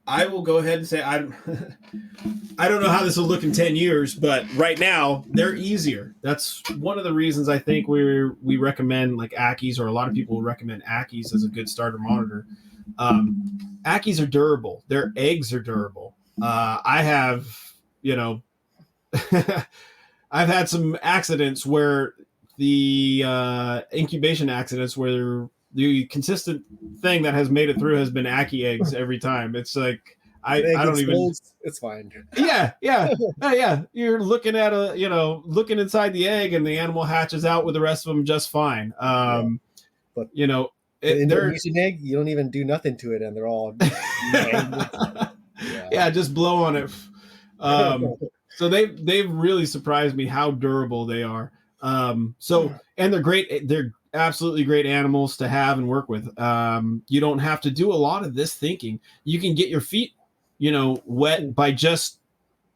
go ahead and say I don't know how this will look in 10 years, but right now they're easier. That's one of the reasons I think we recommend like Ackies, or a lot of people recommend Ackies as a good starter monitor. Ackies are durable. Their eggs are durable. I have, I've had some accidents where the incubation accidents where the consistent thing that has made it through has been Aki eggs every time. It's like The egg I don't even. explodes, it's fine. Yeah. You're looking at looking inside the egg, and the animal hatches out with the rest of them just fine. Yeah. But the They're Indonesian egg, you don't even do nothing to it, and they're all yeah, just blow on it. So they've really surprised me how durable they are. And they're great. They're absolutely great animals to have and work with. You don't have to do a lot of this thinking. You can get your feet, wet by just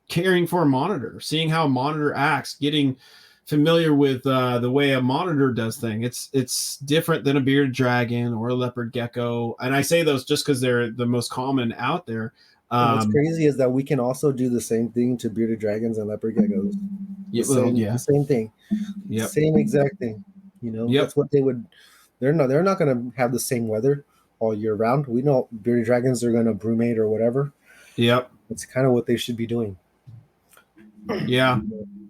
caring for a monitor, seeing how a monitor acts, getting familiar with the way a monitor does things. It's different than a bearded dragon or a leopard gecko, and I say those just because they're the most common out there. What's crazy is that we can also do the same thing to bearded dragons and leopard geckos. The same thing. Yep. Same exact thing. That's what they would. They're not going to have the same weather all year round. We know bearded dragons are going to brumate or whatever. Yep. It's kind of what they should be doing. Yeah.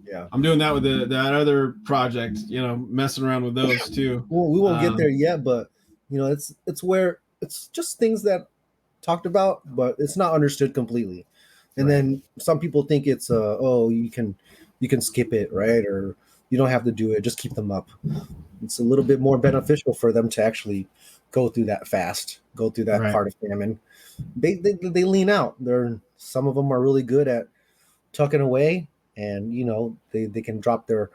Yeah. I'm doing that with that other project, messing around with those too. Well, we won't get there yet, but it's where it's just things that talked about, but it's not understood completely. And then some people think it's you can skip it, right? Or you don't have to do it, just keep them up. It's a little bit more beneficial for them to actually go through that part of famine. They lean out. Some of them are really good at tucking away, and they can drop their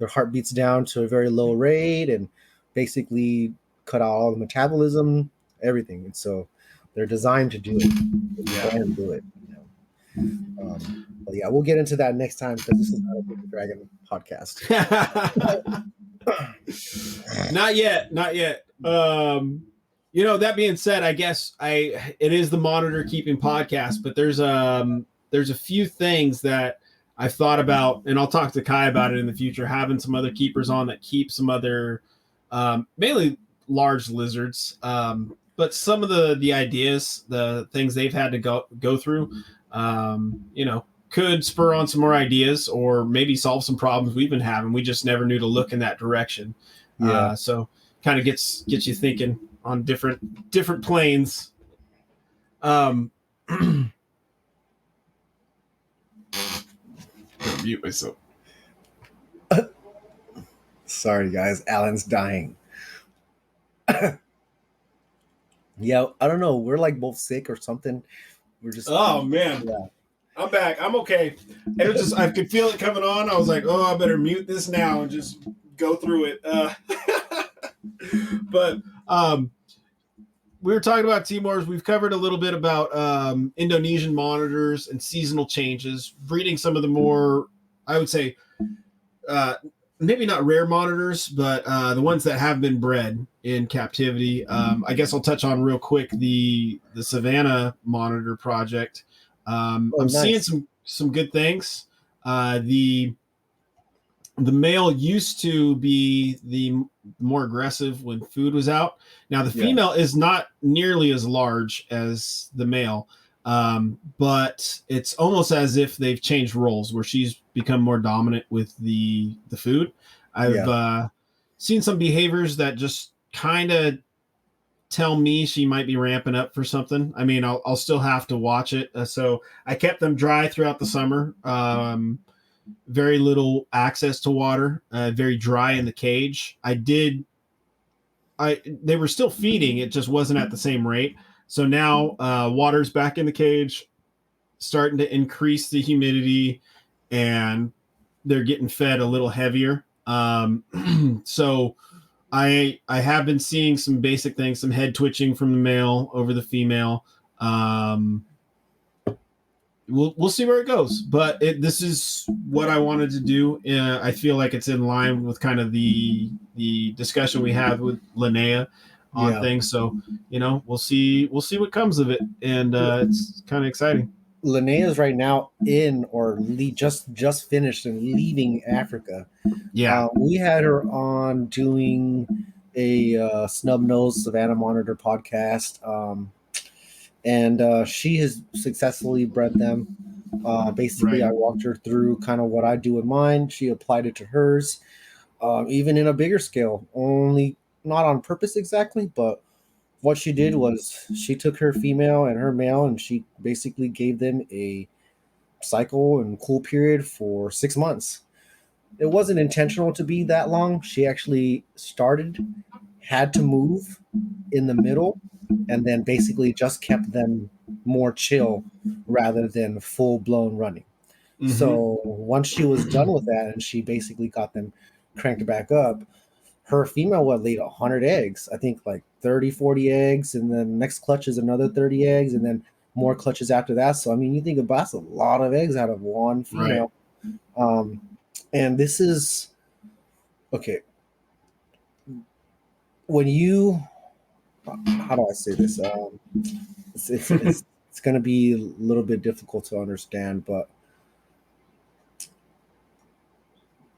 heartbeats down to a very low rate and basically cut out all the metabolism, everything. And so they're designed to do it. Go ahead and do it. But yeah, we'll get into that next time because this is not a Big Dragon podcast. Not yet. That being said, I guess it is the monitor keeping podcast, but there's a few things that I've thought about, and I'll talk to Kai about it in the future, having some other keepers on that keep some other mainly large lizards. But some of the ideas, the things they've had to go through, could spur on some more ideas or maybe solve some problems we've been having. We just never knew to look in that direction. Yeah. So kind of gets you thinking on different planes. Mute myself. Sorry, guys. Alan's dying. Yeah, I don't know. We're like both sick or something. We're just. Oh man. Yeah. I'm back. I'm okay. It was just I could feel it coming on. I was like, oh, I better mute this now and just go through it. But we were talking about Timors. We've covered a little bit about Indonesian monitors and seasonal changes, breeding some of the more, I would say, maybe not rare monitors, but the ones that have been bred in captivity. I guess I'll touch on real quick the Savannah monitor project. I'm seeing some good things. The male used to be the more aggressive when food was out. Now the female is not nearly as large as the male, but it's almost as if they've changed roles where she's become more dominant with the food. I've seen some behaviors that just kind of tell me she might be ramping up for something. I mean, I'll still have to watch it. So I kept them dry throughout the summer. Very little access to water, very dry in the cage. They were still feeding. It just wasn't at the same rate. So now water's back in the cage, starting to increase the humidity, and they're getting fed a little heavier. So I have been seeing some basic things, some head twitching from the male over the female. We'll see where it goes, but this is what I wanted to do. I feel like it's in line with kind of the discussion we had with Linnea on things. So, we'll see what comes of it. And it's kind of exciting. Linnea's right now just finished and leaving Africa. Yeah. We had her on doing a snub-nosed Savannah Monitor podcast. And she has successfully bred them. Basically, Right. I walked her through kind of what I do with mine. She applied it to hers, even in a bigger scale, only not on purpose exactly, but what she did was she took her female and her male and she basically gave them a cycle and cool period for 6 months. It wasn't intentional to be that long. She actually started, had to move in the middle, and then basically just kept them more chill rather than full blown running. Mm-hmm. So once she was done with that and she basically got them cranked back up, her female would laid 100 eggs, I think like 30, 40 eggs, and then next clutch is another 30 eggs, and then more clutches after that. So, I mean, you think about that's a lot of eggs out of one Right. female. Um, and this is okay. When you, how do I say this? It's going to be a little bit difficult to understand, but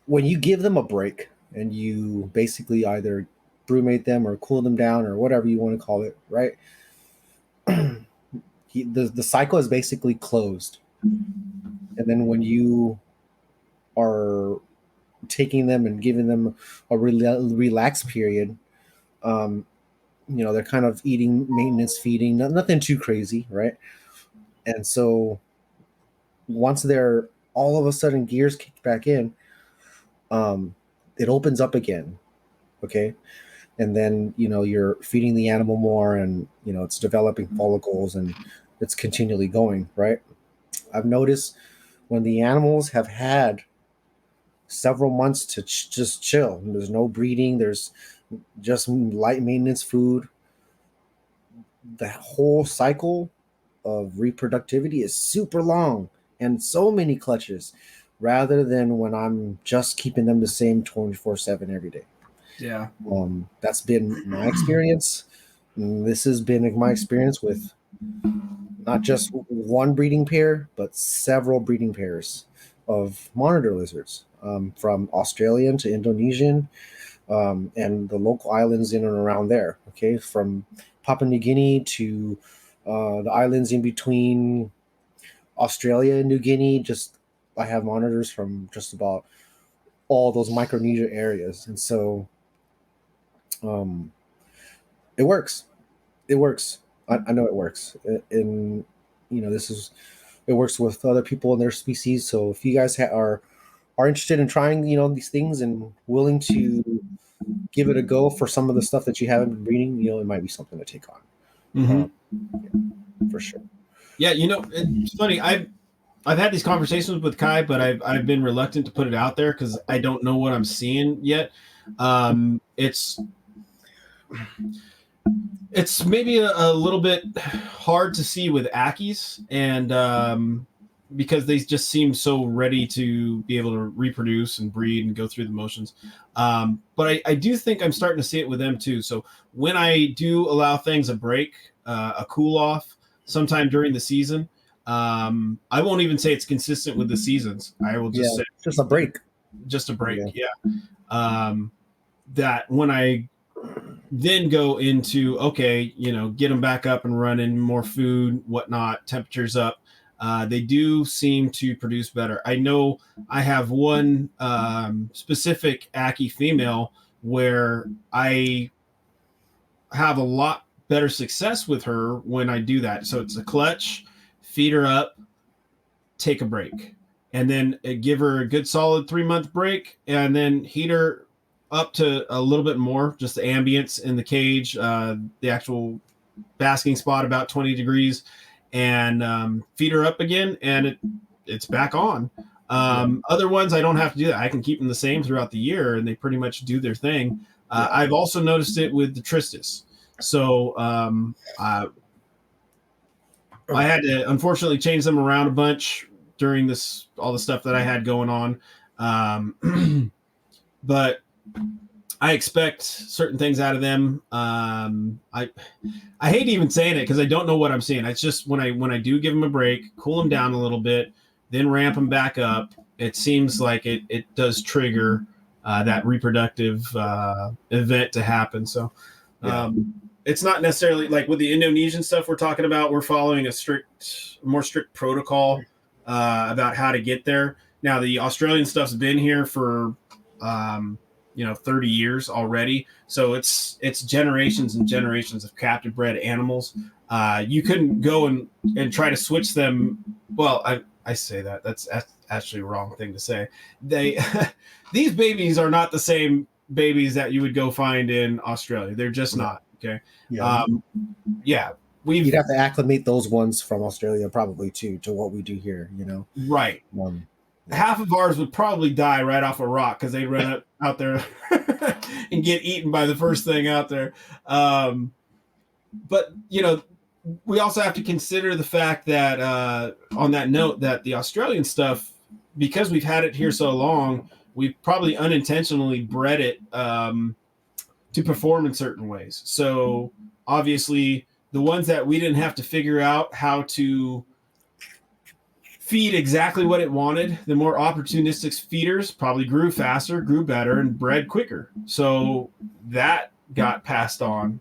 when you give them a break and you basically either brumate them or cool them down or whatever you want to call it, right? The cycle is basically closed, and then when you are taking them and giving them a relaxed period, um, they're kind of eating maintenance feeding, nothing too crazy, right? And so once they're all of a sudden gears kicked back in, um, it opens up again, okay? And then you're feeding the animal more, and it's developing follicles, and it's continually going, right? I've noticed when the animals have had several months to just chill, there's no breeding, there's just light maintenance food, the whole cycle of reproductivity is super long and so many clutches rather than when I'm just keeping them the same 24/7 every day. Yeah. That's been my experience. This has been my experience with not just one breeding pair, but several breeding pairs of monitor lizards, from Australian to Indonesian, and the local islands in and around there. Okay, from Papua New Guinea to the islands in between Australia and New Guinea. Just I have monitors from just about all those Micronesia areas, and so um, it works. It works. I know it works. And this is it works with other people in their species. So if you guys are interested in trying these things and willing to give it a go for some of the stuff that you haven't been reading, it might be something to take on. Mm-hmm. Yeah, for sure. Yeah, it's funny. I've had these conversations with Kai, but I've been reluctant to put it out there because I don't know what I'm seeing yet. It's maybe a little bit hard to see with Ackies, and because they just seem so ready to be able to reproduce and breed and go through the motions. But I do think I'm starting to see it with them too. So when I do allow things a break, a cool off sometime during the season, I won't even say it's consistent with the seasons. I will just Yeah, say just a break. just a break. Yeah. Yeah. That when I then go into okay, get them back up and running, more food, whatnot, temperatures up. They do seem to produce better. I know I have one specific Aki female where I have a lot better success with her when I do that. So it's a clutch, feed her up, take a break, and then give her a good solid 3 month break, and then heat her up to a little bit more, just the ambience in the cage, the actual basking spot about 20 degrees, and feed her up again, and it's back on. Other ones I don't have to do that. I can keep them the same throughout the year, and they pretty much do their thing. I've also noticed it with the Tristis. So I had to unfortunately change them around a bunch during all the stuff that I had going on. But I expect certain things out of them. I hate even saying it because I don't know what I'm seeing. It's just when I do give them a break, cool them down a little bit, then ramp them back up. It seems like it does trigger that reproductive event to happen. So it's not necessarily like with the Indonesian stuff we're talking about. We're following a more strict protocol about how to get there. Now the Australian stuff's been here for 30 years already, so it's generations and generations of captive bred animals. You couldn't go and try to switch them. Well, I say that that's actually a wrong thing to say. They these babies are not the same babies that you would go find in Australia. They're just not. Okay. Yeah. Yeah. You'd have to acclimate those ones from Australia probably too to what we do here, you know. Right. Half of ours would probably die right off a rock because they'd run out there and get eaten by the first thing out there. But we also have to consider the fact that on that note that the Australian stuff, because we've had it here so long, we've probably unintentionally bred it to perform in certain ways. So obviously the ones that we didn't have to figure out how to feed exactly what it wanted, the more opportunistic feeders probably grew faster, grew better, and bred quicker. So that got passed on.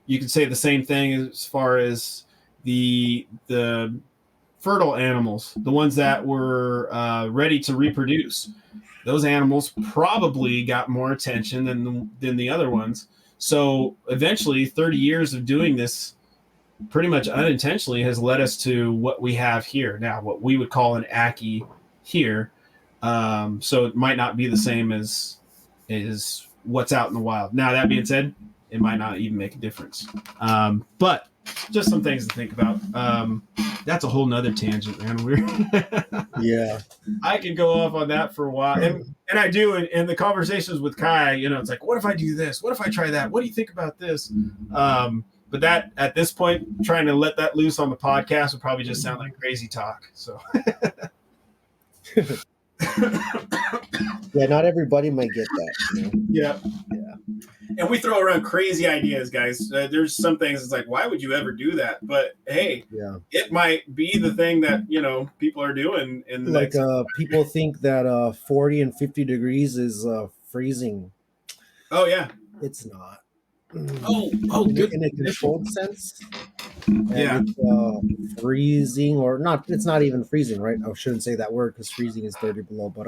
You could say the same thing as far as the fertile animals, the ones that were ready to reproduce. Those animals probably got more attention than the other ones. So eventually, 30 years of doing this pretty much unintentionally has led us to what we have here now, what we would call an Ackie here. So it might not be the same as what's out in the wild. Now, that being said, it might not even make a difference. But just some things to think about. That's a whole nother tangent, man. Yeah. I can go off on that for a while. And I do in the conversations with Kai, it's like, what if I do this? What if I try that? What do you think about this? But that at this point, trying to let that loose on the podcast would probably just sound like crazy talk. So yeah, not everybody might get that. Yeah. And we throw around crazy ideas, guys. There's some things it's like, why would you ever do that? But hey, it might be the thing that people are doing. In the people think that 40 and 50 degrees is freezing. Oh yeah, it's not. Good. In a controlled sense. It's freezing or not. It's not even freezing, right? I shouldn't say that word because freezing is 30 below. But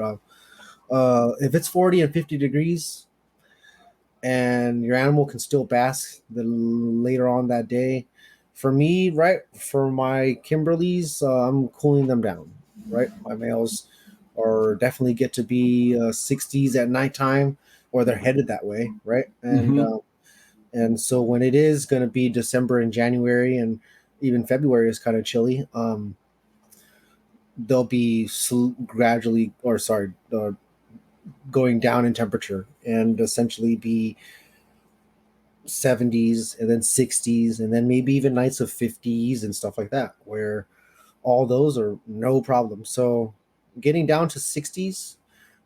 if it's 40 and 50 degrees, and your animal can still bask later on that day, for me, right, for my Kimberleys, I'm cooling them down, right? My males are definitely get to be 60s at nighttime, or they're headed that way, right? And and so when it is going to be December and January, and even February is kind of chilly, they'll be gradually, going down in temperature and essentially be 70s and then 60s and then maybe even nights of 50s and stuff like that, where all those are no problem. So getting down to 60s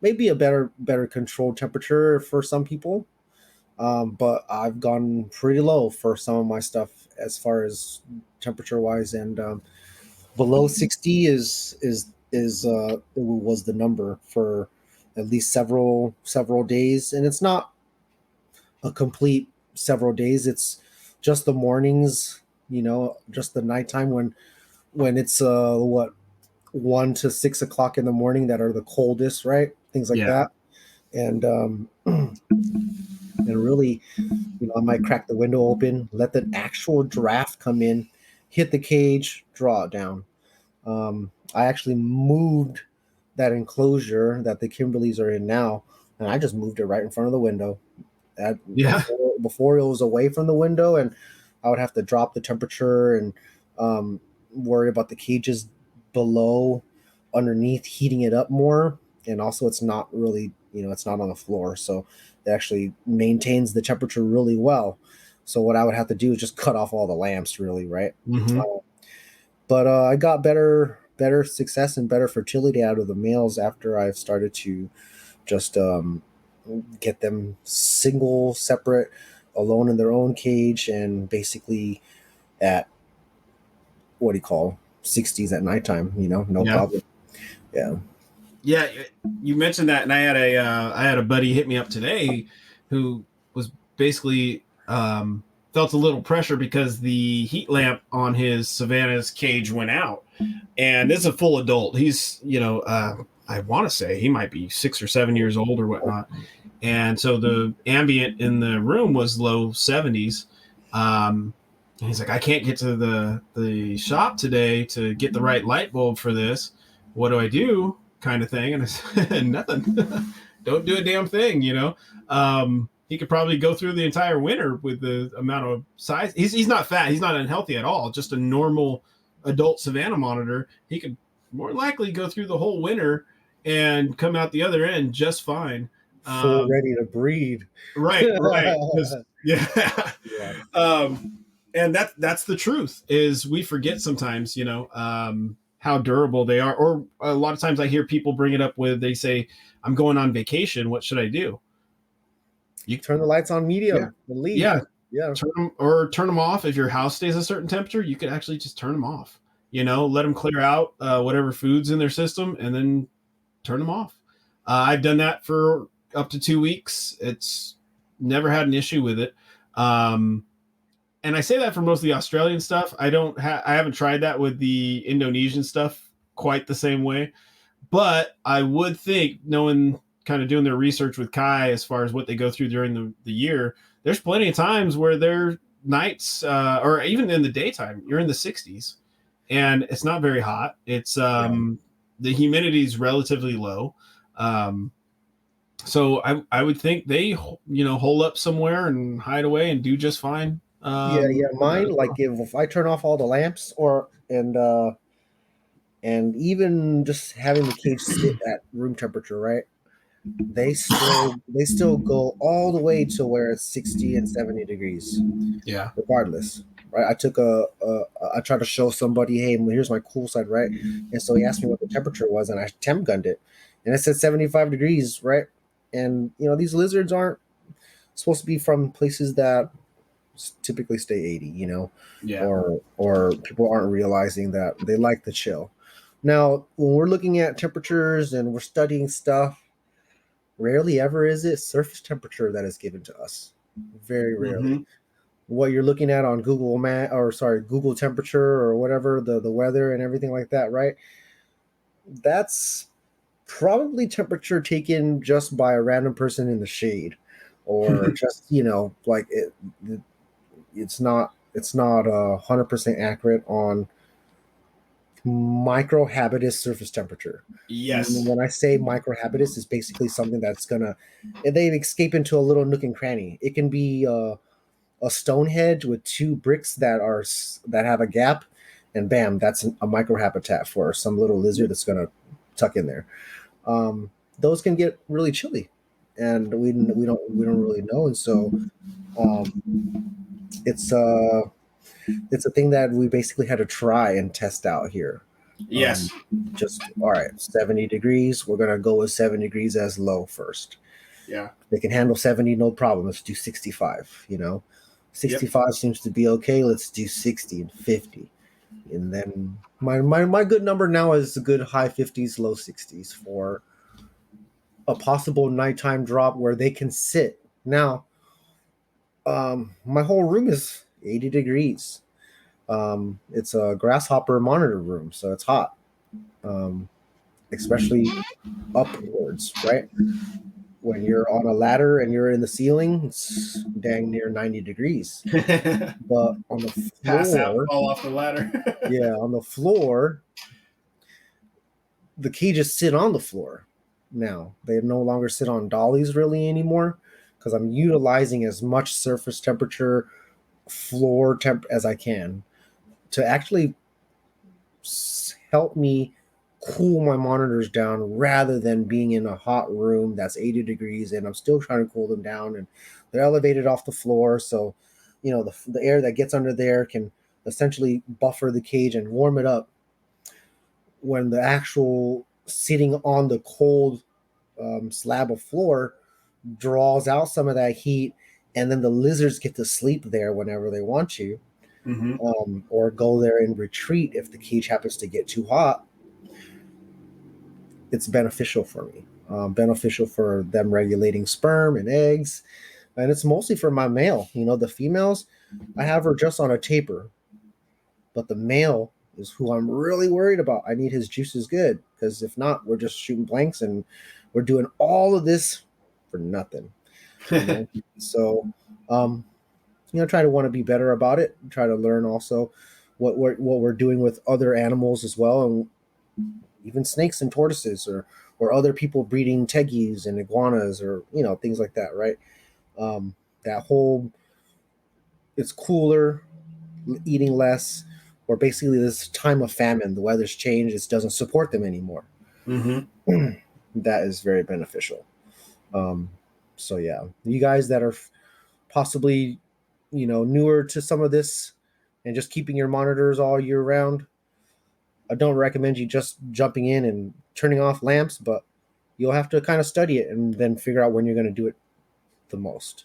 may be a better controlled temperature for some people. But I've gone pretty low for some of my stuff as far as temperature wise, and below 60 was the number for at least several days. And it's not a complete several days. It's just the mornings, just the nighttime when it's 1 to 6 o'clock in the morning that are the coldest, right? Things like that. And and really, I might crack the window open, let the actual draft come in, hit the cage, draw it down. I actually moved that enclosure that the Kimberleys are in now, and I just moved it right in front of the window. Before it was away from the window, and I would have to drop the temperature and worry about the cages below, underneath, heating it up more. And also, it's not really, it's not on the floor, so it actually maintains the temperature really well. So what I would have to do is just cut off all the lamps, really, right? But I got better success and better fertility out of the males after I've started to just get them single, separate, alone in their own cage, and basically at 60s at nighttime. No problem. Yeah, you mentioned that, and I had a buddy hit me up today who was basically felt a little pressure because the heat lamp on his Savannah's cage went out. And this is a full adult. He's, I want to say he might be 6 or 7 years old or whatnot. And so the ambient in the room was low 70s. And he's like, I can't get to the shop today to get the right light bulb for this. What do I do? Kind of thing. And I said, nothing. Don't do a damn thing, he could probably go through the entire winter with the amount of size. He's not fat. He's not unhealthy at all. Just a normal adult Savannah monitor. He could more likely go through the whole winter and come out the other end just fine. Full ready to breed. Right. Yeah. And that's the truth is we forget sometimes, how durable they are. Or a lot of times I hear people bring it up with, they say, I'm going on vacation. What should I do? You turn the lights on medium and leave. Yeah. Turn them off. If your house stays a certain temperature, you could actually just turn them off, let them clear out whatever food's in their system and then turn them off. I've done that for up to 2 weeks. It's never had an issue with it. And I say that for most of the Australian stuff. I haven't tried that with the Indonesian stuff quite the same way, but I would think, knowing kind of doing their research with Kai as far as what they go through during the year, there's plenty of times where their nights or even in the daytime, you're in the 60s and it's not very hot. It's the humidity is relatively low. So I would think they, hole up somewhere and hide away and do just fine. Mine, like if I turn off all the lamps and even just having the cage sit at room temperature, right? They still go all the way to where it's 60 and 70 degrees. Yeah. Regardless. Right. I tried to show somebody, hey, here's my cool side, right? And so he asked me what the temperature was and I temp gunned it. And it said 75 degrees, right? And these lizards aren't supposed to be from places that typically stay 80, or people aren't realizing that they like the chill. Now, when we're looking at temperatures and we're studying stuff, rarely ever is it surface temperature that is given to us. Very rarely. Mm-hmm. What you're looking at on Google temperature or whatever, the weather and everything like that, right? That's probably temperature taken just by a random person in the shade, or just like it's not 100% accurate on microhabitus surface temperature. Yes. And when I say microhabitus, it's basically something that's they escape into a little nook and cranny. It can be a stone hedge with 2 bricks that have a gap, and bam, that's a microhabitat for some little lizard that's gonna tuck in there. Those can get really chilly, and we don't really know, and so it's a thing that we basically had to try and test out here. Yes. Just all right, 70 degrees. We're gonna go with 7 degrees as low first. Yeah. They can handle 70, no problem. Let's do 65. 65 seems to be okay. Let's do 60 and 50. And then my good number now is a good high 50s, low 60s for a possible nighttime drop where they can sit. Now, my whole room is 80 degrees. It's a grasshopper monitor room, so it's hot, especially upwards, right? When you're on a ladder and you're in the ceiling, it's dang near 90 degrees. But on the floor, pass out, fall off the ladder. On the floor, the cages sit on the floor. Now they no longer sit on dollies really anymore, because I'm utilizing as much surface temperature, floor temp as I can to actually help me cool my monitors down, rather than being in a hot room that's 80 degrees and I'm still trying to cool them down, and they're elevated off the floor. So, the air that gets under there can essentially buffer the cage and warm it up, when the actual sitting on the cold slab of floor draws out some of that heat, and then the lizards get to sleep there whenever they want to, or go there and retreat if the cage happens to get too hot. It's beneficial for me, beneficial for them regulating sperm and eggs, and it's mostly for my male. The females, I have her just on a taper, but the male is who I'm really worried about. I need his juices good, because if not, we're just shooting blanks and we're doing all of this for nothing. So, um, try to want to be better about it. Try to learn also what we're doing with other animals as well, and even snakes and tortoises, or other people breeding teggies and iguanas, or things like that, right? That whole, it's cooler, eating less, or basically this time of famine, the weather's changed, it doesn't support them anymore. Mm-hmm. That is very beneficial. Um, so yeah, you guys that are possibly newer to some of this and just keeping your monitors all year round, I don't recommend you just jumping in and turning off lamps, but you'll have to kind of study it and then figure out when you're going to do it the most.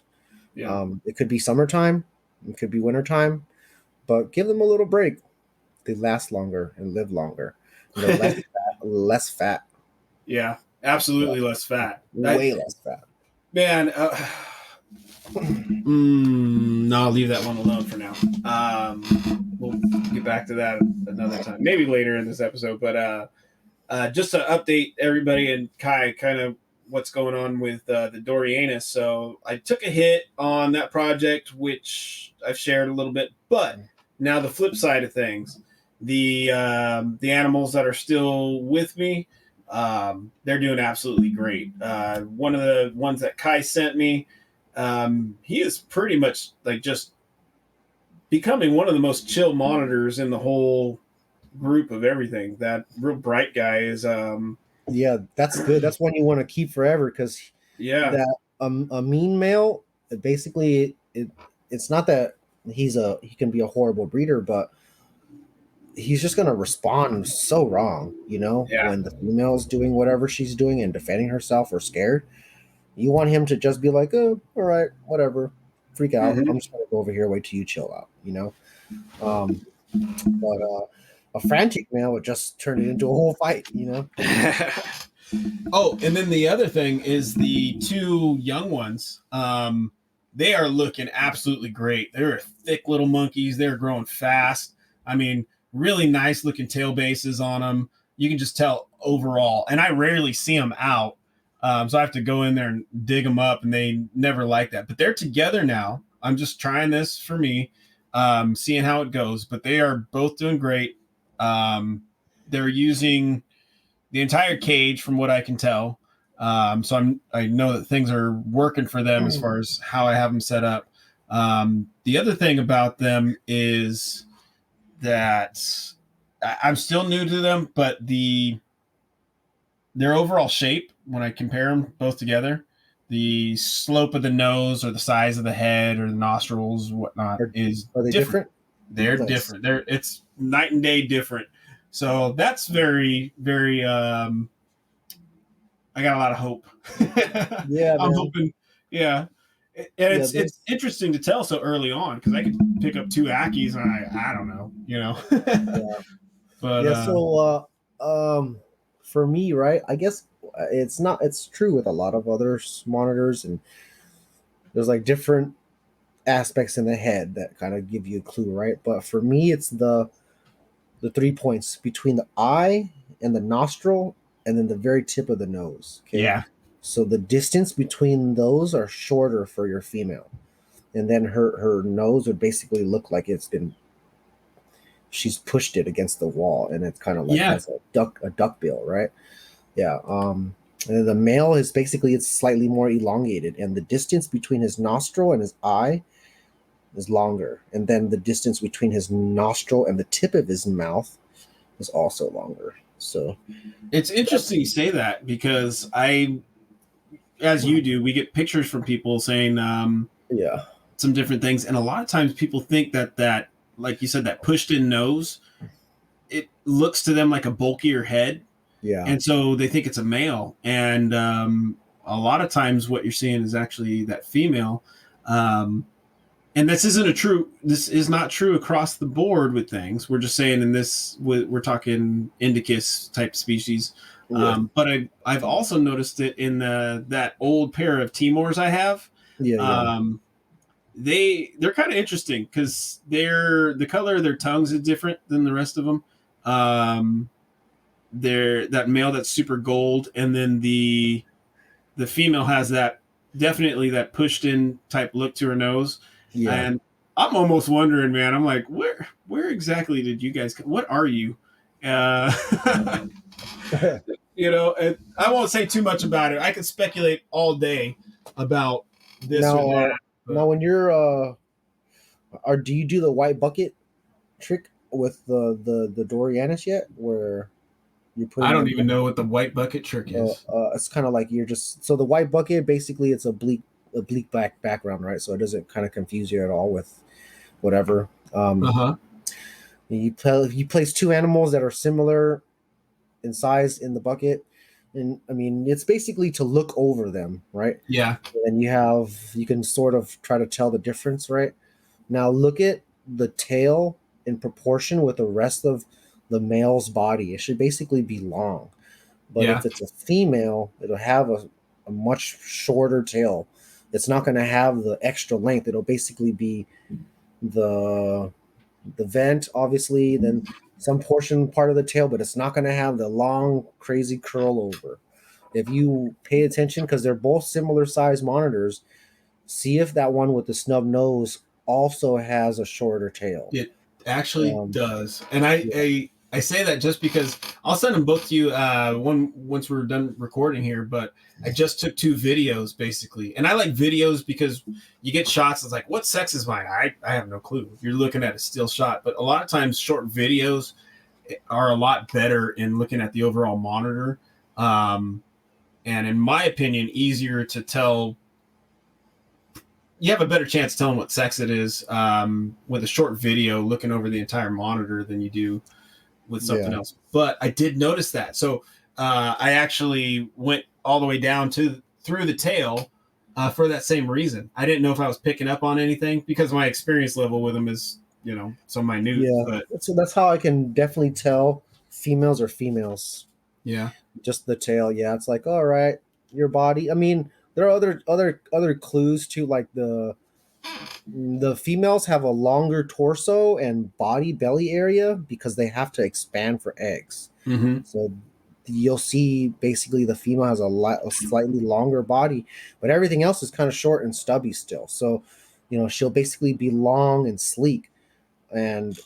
Yeah. It could be summertime, it could be wintertime, but give them a little break. They last longer and live longer. And they're less fat, less fat. Yeah, absolutely less fat. Way less fat. Man, no, I'll leave that one alone for now. We'll get back to that another time, maybe later in this episode. But just to update everybody and Kai, kind of what's going on with the Dorianus. So I took a hit on that project, which I've shared a little bit. But now the flip side of things, the animals that are still with me, they're doing absolutely great. One of the ones that Kai sent me, he is pretty much like just becoming one of the most chill monitors in the whole group of everything. That real bright guy is yeah, that's good. That's one you want to keep forever, because that a mean male, basically it's not that he can be a horrible breeder, but he's just going to respond so wrong, when the female's doing whatever she's doing and defending herself or scared. You want him to just be like, oh, all right, whatever, freak out. Mm-hmm. I'm just going to go over here, wait till you chill out, but a frantic male would just turn it into a whole fight. Oh, and then the other thing is the two young ones. They are looking absolutely great. They're thick little monkeys. They're growing fast. I mean, really nice looking tail bases on them. You can just tell overall. And I rarely see them out. So I have to go in there and dig them up, and they never like that. But they're together now. I'm just trying this for me, seeing how it goes. But they are both doing great. They're using the entire cage, from what I can tell. So I know that things are working for them as far as how I have them set up. The other thing about them is that I'm still new to them, but their overall shape, when I compare them both together, the slope of the nose or the size of the head or the nostrils, whatnot, is are they different? They're different. It's night and day different. So that's very, very. I got a lot of hope. Yeah, I'm man. hoping. Yeah, and it's interesting to tell so early on, because I could pick up two Ackies and I don't know, Yeah. But yeah. So, for me, right? I guess it's not. It's true with a lot of other monitors, and there's like different aspects in the head that kind of give you a clue, right? But for me, it's the 3 points between the eye and the nostril, and then the very tip of the nose. Okay. Yeah. So the distance between those are shorter for your female, and then her nose would basically look like she's pushed it against the wall, and it's kind of like has a duck bill, right? Yeah. And then the male is basically, it's slightly more elongated, and the distance between his nostril and his eye is longer, and then the distance between his nostril and the tip of his mouth is also longer. So it's interesting you say that, because as you do, we get pictures from people saying some different things, and a lot of times people think that like you said, that pushed in nose, it looks to them like a bulkier head. Yeah. And so they think it's a male. And a lot of times what you're seeing is actually that female. And this is not true across the board with things. We're just saying we're talking Indicus type species. But I've also noticed it in that old pair of Timors I have. Yeah. They're kind of interesting because the color of their tongues is different than the rest of them. They're that male that's super gold, and then the female has that definitely that pushed in type look to her nose. Yeah. And I'm almost wondering, man, I'm like, where exactly did you guys what are you? uh and I won't say too much about it. I could speculate all day about this or Now, that, now but when you're or do you do the white bucket trick with the Dorianus yet, where you put I in don't even know what the white bucket trick is. it's kind of like you're just so the white bucket basically it's a bleak black background, right? So it doesn't kind of confuse you at all with whatever. Uh-huh. You place two animals that are similar in size in the bucket, and I mean it's basically to look over them, right? Yeah. And you can sort of try to tell the difference, right? Now look at the tail in proportion with the rest of the male's body. It should basically be long. But Yeah. if it's a female, it'll have a much shorter tail. It's not going to have the extra length. It'll basically be the the vent, obviously, then some portion part of the tail, but it's not going to have the long, crazy curl over. If you pay attention, because they're both similar size monitors, see if that one with the snub nose also has a shorter tail. It actually Um, does, and yeah, I say that just because I'll send them both to you once we're done recording here. But I just took two videos basically, and I like videos because you get shots. It's like, what sex is mine? I have no clue. You're looking at a still shot, but a lot of times short videos are a lot better in looking at the overall monitor, and in my opinion, easier to tell. You have a better chance telling what sex it is with a short video looking over the entire monitor than you do with something yeah, else. But I did notice that. So I actually went all the way down to through the tail for that same reason. I didn't know if I was picking up on anything because my experience level with them is, so minute. yeah. But So that's how I can definitely tell females are females. yeah, Just the tail. Yeah, it's like all right, your body. I mean, there are other clues too, like the females have a longer torso and body belly area because they have to expand for eggs. mm-hmm. So you'll see basically the female has a slightly longer body, but everything else is kind of short and stubby still. So, she'll basically be long and sleek, and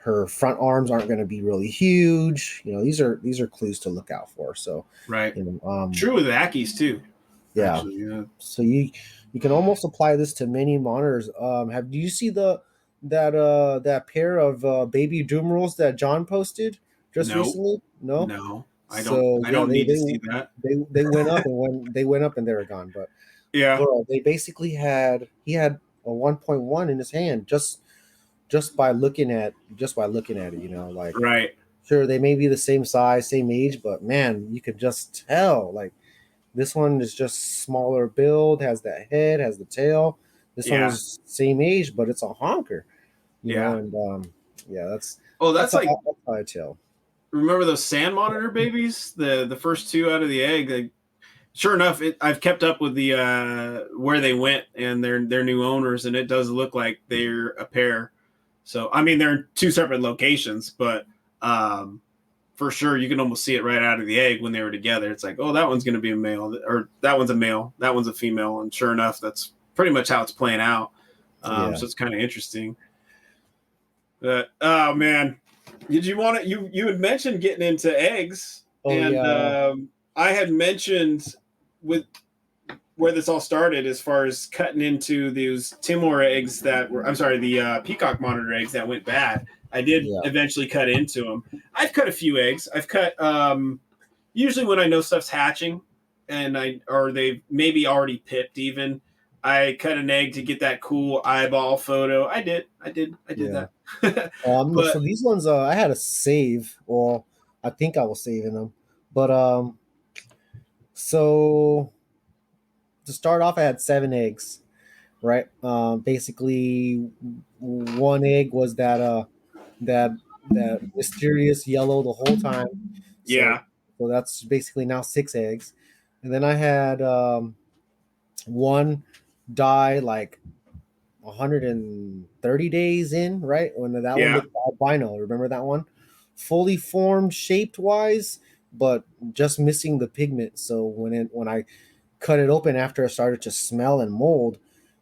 her front arms aren't going to be really huge. These are clues to look out for. So, Right. you know, True with Ackies too. yeah. Actually, yeah. So you can almost apply this to many monitors. Do you see that pair of baby doom rolls that John posted just No, recently? No. no, I don't. So I yeah, don't need to see that. they went up and when they went up and they were gone. But Yeah. bro, they basically he had a 1.1 in his hand just by looking at it. Like Right. sure they may be the same size, same age, but man, you could just tell like this one is just smaller build, has that head, has the tail. This one Yeah. is same age, but it's a honker, Yeah. and yeah, Oh, that's that's how, like, that's how I tell. remember those sand monitor babies? The first two out of the egg. Sure enough, I've kept up with the where they went and their new owners, and it does look like they're a pair. So I mean, they're in two separate locations, but for sure you can almost see it right out of the egg when they were together. It's like, oh, that one's going to be a male, or that one's a male, that one's a female, and sure enough, that's pretty much how it's playing out. Yeah. So it's kind of interesting. But oh man, did you want to? You had mentioned getting into eggs, Oh and yeah. I had mentioned with where this all started as far as cutting into those Timor eggs that were, I'm sorry, the peacock monitor eggs that went bad. I did Yeah. eventually cut into them. I've cut a few eggs. I've cut usually when I know stuff's hatching and or they've maybe already pipped even. I cut an egg to get that cool eyeball photo. I did Yeah. that. So But these ones, I had a save. Well, I think I was saving them, but so to start off, I had 7 eggs, right? Basically, one egg was that that mysterious yellow the whole time. So yeah, so that's basically now 6 eggs. And then I had one die like 130 days in, right? When that one Yeah. looked albino. Remember that one? Fully formed, shaped wise, but just missing the pigment. So when I cut it open after it started to smell and mold,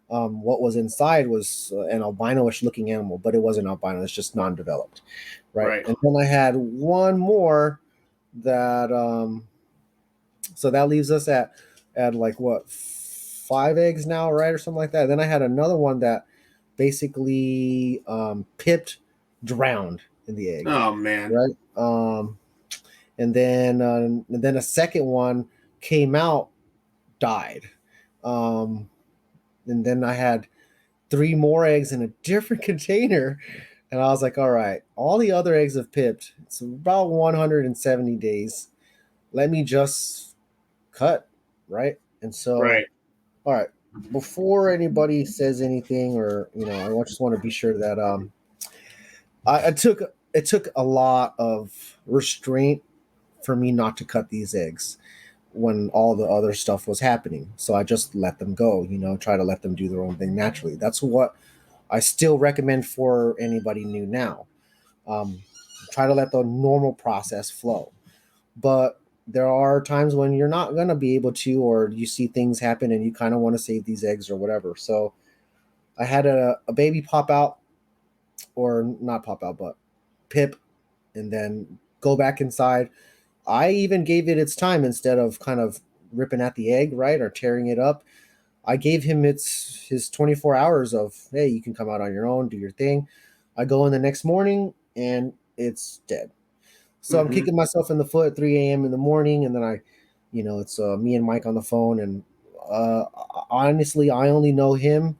what was inside was an albino-ish looking animal, but it wasn't albino. It's just non-developed, right? Right. And then I had one more that so that leaves us at like what, 5 eggs now, right, or something like that. Then I had another one that basically pipped, drowned in the egg, Oh man. right? And then a second one came out, died. Um, and then I had three more eggs in a different container, and I was like, all right, all the other eggs have pipped. It's about 170 days. Let me just cut, right? And so, Right. all right, before anybody says anything, or I just want to be sure that I took it took a lot of restraint for me not to cut these eggs when all the other stuff was happening. So I just let them go, try to let them do their own thing naturally. That's what I still recommend for anybody new now. Um, Try to let the normal process flow. But there are times when you're not going to be able to, or you see things happen and you kind of want to save these eggs or whatever. So I had a baby pop out, or not pop out, but pip, and then go back inside. I even gave it its time instead of kind of ripping at the egg, right, or tearing it up. I gave him his 24 hours of, hey, you can come out on your own, do your thing. I go in the next morning and it's dead. So I'm Hmm. kicking myself in the foot at 3 a.m. in the morning, and then it's me and Mike on the phone, and uh, honestly, I only know him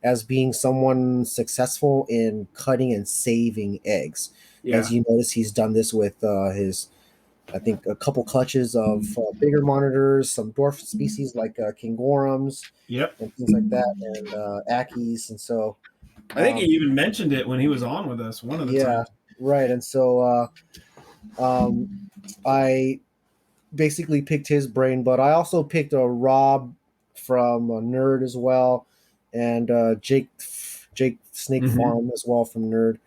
as being someone successful in cutting and saving eggs. As Yeah. you notice, he's done this with his, I think, a couple clutches of bigger monitors, some dwarf species like King Gorhams Yep. and things like that, and Ackies. And so, I think he um, even mentioned it when he was on with us one of the yeah, times. right. And so um, I basically picked his brain, but I also picked a Rob from a Nerd as well, and Jake Snake Hmm. Farm as well from Nerd.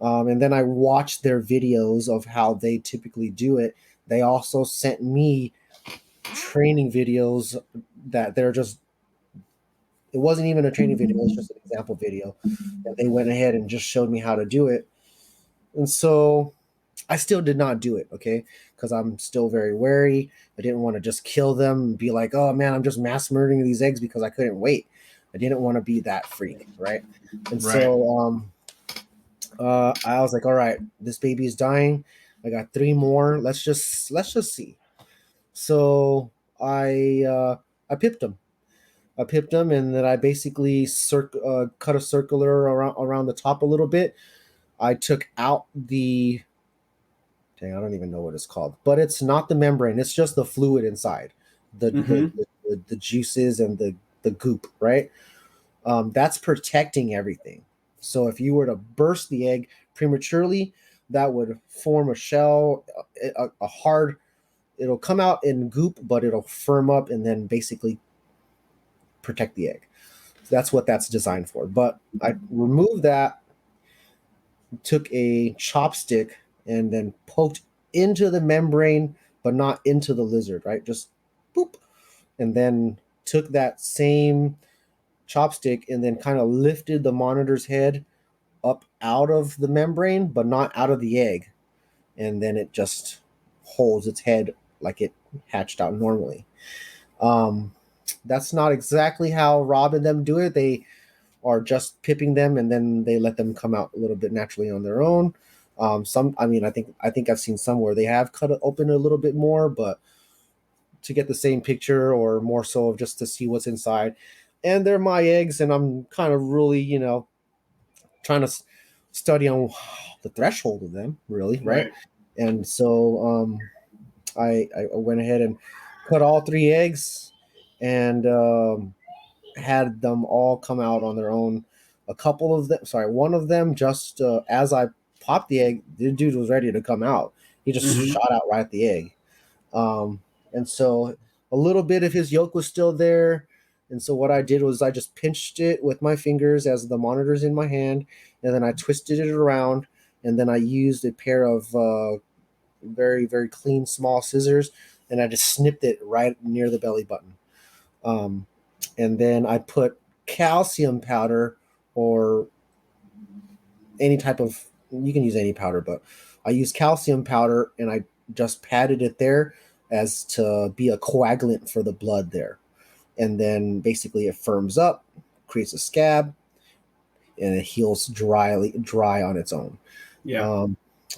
And then I watched their videos of how they typically do it. They also sent me training videos that they're just, it wasn't even a training video, it's just an example video. And they went ahead and just showed me how to do it. And so I still did not do it, okay? Because I'm still very wary. I didn't want to just kill them and be like, oh man, I'm just mass murdering these eggs because I couldn't wait. I didn't want to be that freak, right? And Right. so I was like, all right, this baby is dying. I got three more. Let's just see. So I pipped them. I pipped them, and then I basically cut a circular around the top a little bit. I took out the, dang, I don't even know what it's called, but it's not the membrane. It's just the fluid inside, the the Hmm. the juices and the goop, right? That's protecting everything. So if you were to burst the egg prematurely, that would form a shell, a hard. It'll come out in goop, but it'll firm up and then basically protect the egg. That's what that's designed for. But I removed that, took a chopstick, and then poked into the membrane, but not into the lizard, right? Just boop. And then took that same chopstick and then kind of lifted the monitor's head up out of the membrane, but not out of the egg. And then it just holds its head like it hatched out normally. Um, that's not exactly how Rob and them do it. They are just pipping them and then they let them come out a little bit naturally on their own. I think I've seen some where they have cut it open a little bit more, but to get the same picture or more so just to see what's inside. And they're my eggs, and I'm kind of really, trying to study on the threshold of them, really, right? Right. And so I went ahead and cut all three eggs, and had them all come out on their own. A couple of them, sorry, one of them, just as I popped the egg, the dude was ready to come out. He just Hmm. shot out right at the egg. And so a little bit of his yolk was still there. And so what I did was I just pinched it with my fingers as the monitor's in my hand, and then I twisted it around, and then I used a pair of very, very clean small scissors, and I just snipped it right near the belly button. Um, and then I put calcium powder or any type of, you can use any powder, but I used calcium powder and I just patted it there as to be a coagulant for the blood there. And then basically it firms up, creates a scab, and it heals dry on its own. Yeah.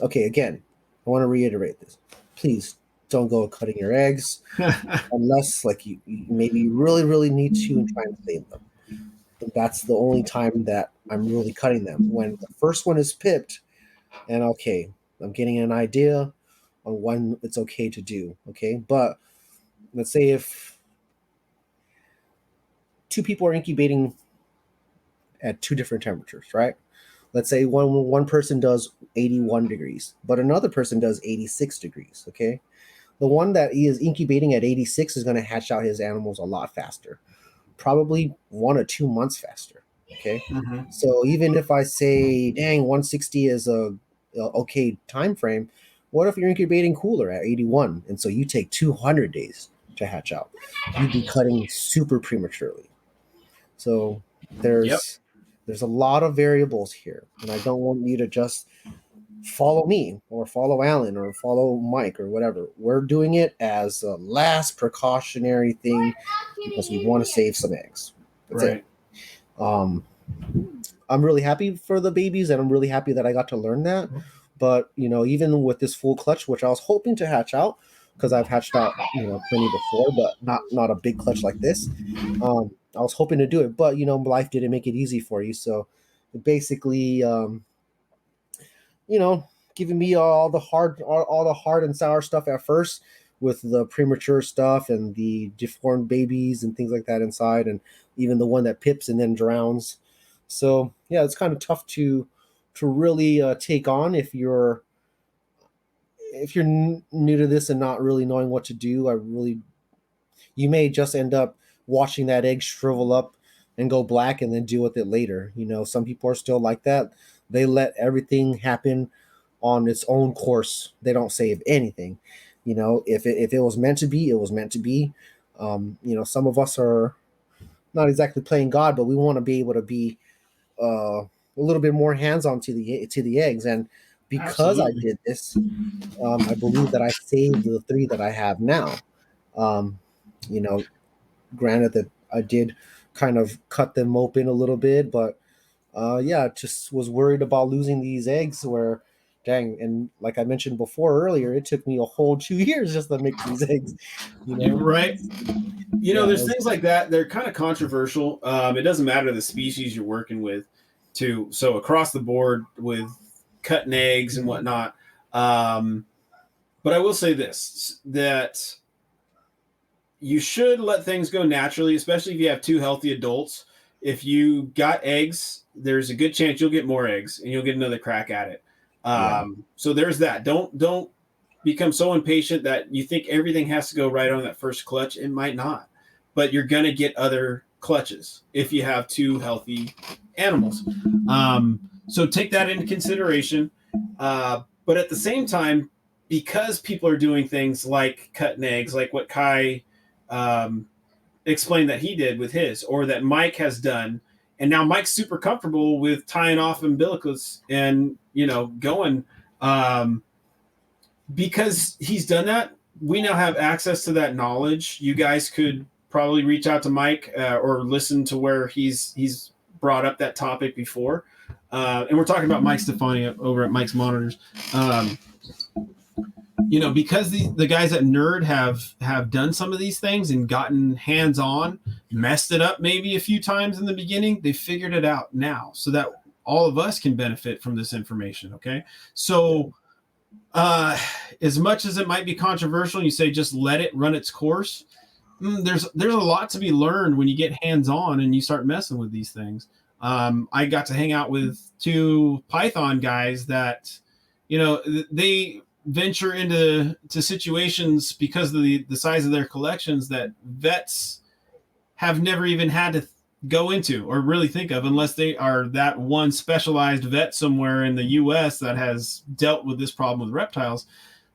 Okay, again, I want to reiterate this. Please don't go cutting your eggs unless like you maybe really, really need to and try and save them. But that's the only time that I'm really cutting them. When the first one is pipped, and okay, I'm getting an idea on when it's okay to do. Okay, but let's say if two people are incubating at two different temperatures, right? Let's say one person does 81 degrees, but another person does 86 degrees. Okay, the one that is incubating at 86 is going to hatch out his animals a lot faster, probably 1 or 2 months faster. Okay, so even if I say, dang, 160 is a okay time frame, what if you're incubating cooler at 81, and so you take 200 days to hatch out? You'd be cutting super prematurely. So Yep. there's a lot of variables here, and I don't want you to just follow me or follow Alan or follow Mike or whatever. We're doing it as a last precautionary thing because we want to save some eggs. That's it. Right. I'm really happy for the babies, and I'm really happy that I got to learn that. But even with this full clutch, which I was hoping to hatch out, because I've hatched out plenty before, but not a big clutch like this. I was hoping to do it, but life didn't make it easy for you. So basically, giving me all the hard and sour stuff at first with the premature stuff and the deformed babies and things like that inside, and even the one that pips and then drowns. So yeah, it's kind of tough to really take on if you're new to this and not really knowing what to do. You may just end up watching that egg shrivel up and go black and then deal with it later. Some people are still like that. They let everything happen on its own course. They don't save anything. If it was meant to be, it was meant to be. Some of us are not exactly playing God, but we want to be able to be a little bit more hands-on to the eggs. And because Absolutely. I did this, I believe that I saved the three that I have now. Um, you know, Granted that I did kind of cut them open a little bit, but yeah, just was worried about losing these eggs. Where, dang, and like I mentioned before earlier, it took me a whole 2 years just to make these eggs. Right. Yeah, There's things like that. They're kind of controversial. It doesn't matter the species you're working with, so across the board with cutting eggs and whatnot. But I will say this: that you should let things go naturally, especially if you have two healthy adults. If you got eggs, there's a good chance you'll get more eggs and you'll get another crack at it. yeah, So there's that. Don't become so impatient that you think everything has to go right on that first clutch. It might not, but you're gonna get other clutches if you have two healthy animals. So take that into consideration. But at the same time, because people are doing things like cutting eggs, like what Kai um, explained that he did with his, or that Mike has done, and now Mike's super comfortable with tying off umbilicals and going because he's done that. We now have access to that knowledge. You guys could probably reach out to Mike or listen to where he's brought up that topic before. And we're talking about Mike Stefani over at Mike's Monitors. Because the guys at Nerd have done some of these things and gotten hands on, messed it up maybe a few times in the beginning. They figured it out now, so that all of us can benefit from this information. Okay, so as much as it might be controversial, you say just let it run its course. There's a lot to be learned when you get hands on and you start messing with these things. I got to hang out with two Python guys that, they venture into situations because of the size of their collections that vets have never even had to go into or really think of, unless they are that one specialized vet somewhere in the US that has dealt with this problem with reptiles.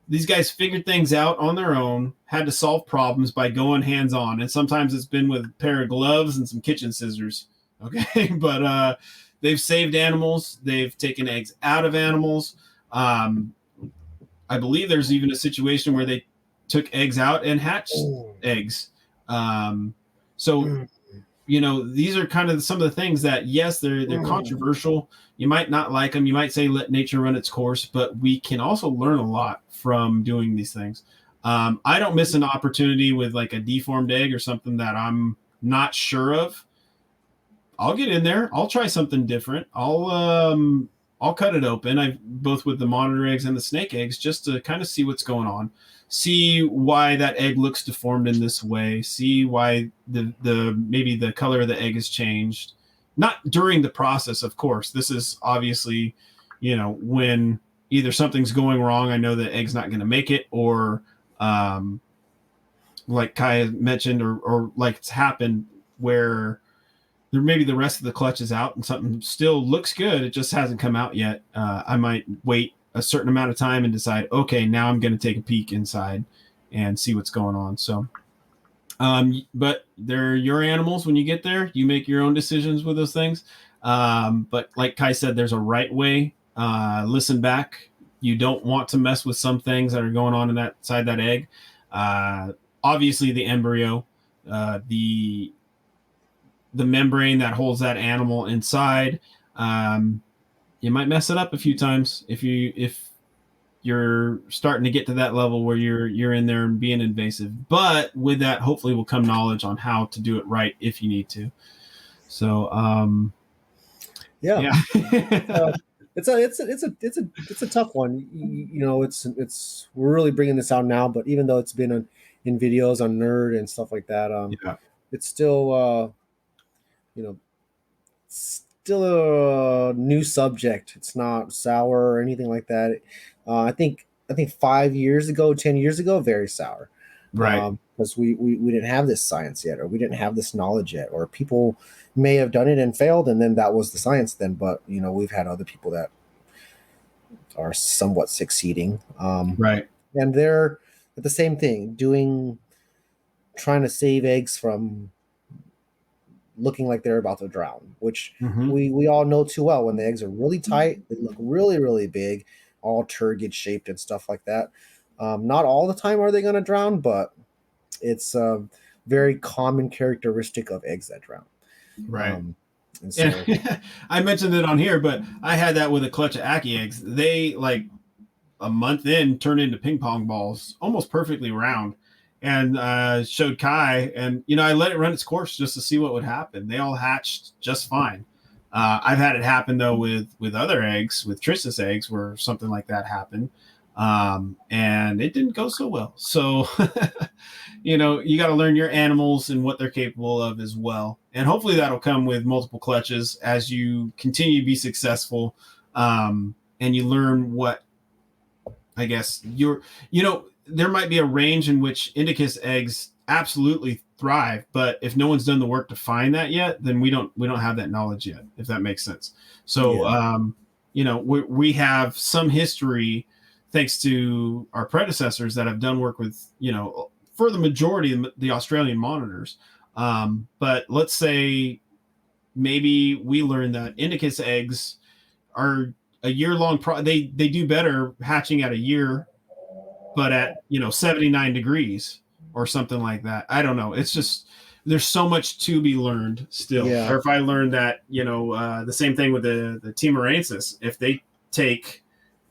These guys figured things out on their own, had to solve problems by going hands on. And sometimes it's been with a pair of gloves and some kitchen scissors. Okay. But they've saved animals. They've taken eggs out of animals. I believe there's even a situation where they took eggs out and hatched eggs. So, you know, these are kind of some of the things that, yes, they're controversial. You might not like them. You might say, let nature run its course, but we can also learn a lot from doing these things. I don't miss an opportunity with like a deformed egg or something that I'm not sure of. I'll get in there. I'll try something different. I'll cut it open. Both with the monitor eggs and the snake eggs, just to kind of see what's going on, see why that egg looks deformed in this way, see why the maybe the color of the egg has changed. Not during the process, of course. This is obviously, you know, when either something's going wrong, I know the egg's not going to make it, or like Kai mentioned, or like it's happened where there maybe the rest of the clutch is out and something still looks good, it just hasn't come out yet. I might wait a certain amount of time and decide, okay, now I'm going to take a peek inside and see what's going on. So, but they're your animals. When you get there, you make your own decisions with those things. But like Kai said, there's a right way. Listen back. You don't want to mess with some things that are going on inside that egg. Obviously the embryo, the membrane that holds that animal inside. You might mess it up a few times if you're starting to get to that level where you're in there and being invasive. But with that, hopefully will come knowledge on how to do it right if you need to. So yeah. It's a tough one. You know, we're really bringing this out now, but even though it's been in videos on Nerd and stuff like that, it's still you know, still a new subject. It's not sour or anything like that. I think 5 years ago, 10 years ago, very sour, right? Because we didn't have this science yet, or we didn't have this knowledge yet, or people may have done it and failed, and then that was the science then. But you know, we've had other people that are somewhat succeeding, right? And they're the same thing, trying to save eggs from looking like they're about to drown, which we all know too well. When the eggs are really tight, they look really, really big, all turgid shaped and stuff like that. Not all the time are they going to drown, but it's a very common characteristic of eggs that drown. Right. And so, I mentioned it on here, but I had that with a clutch of Aki eggs. They, like a month in, turned into ping pong balls, almost perfectly round. And showed Kai, and you know, I let it run its course just to see what would happen. They all hatched just fine. I've had it happen though with other eggs, with Tristis eggs, where something like that happened, and it didn't go so well. So, you know, you got to learn your animals and what they're capable of as well, and hopefully that'll come with multiple clutches as you continue to be successful, and you learn what, I guess, there might be a range in which Indicus eggs absolutely thrive, but if no one's done the work to find that yet, then we don't have that knowledge yet, if that makes sense. So, you know, we have some history thanks to our predecessors that have done work with, you know, for the majority of the Australian monitors. But let's say maybe we learned that Indicus eggs are a year-long they do better hatching at a year, but at, you know, 79 degrees or something like that. I don't know. It's just, there's so much to be learned still. Yeah. Or if I learned that, you know, the same thing with the Timorensis, if they take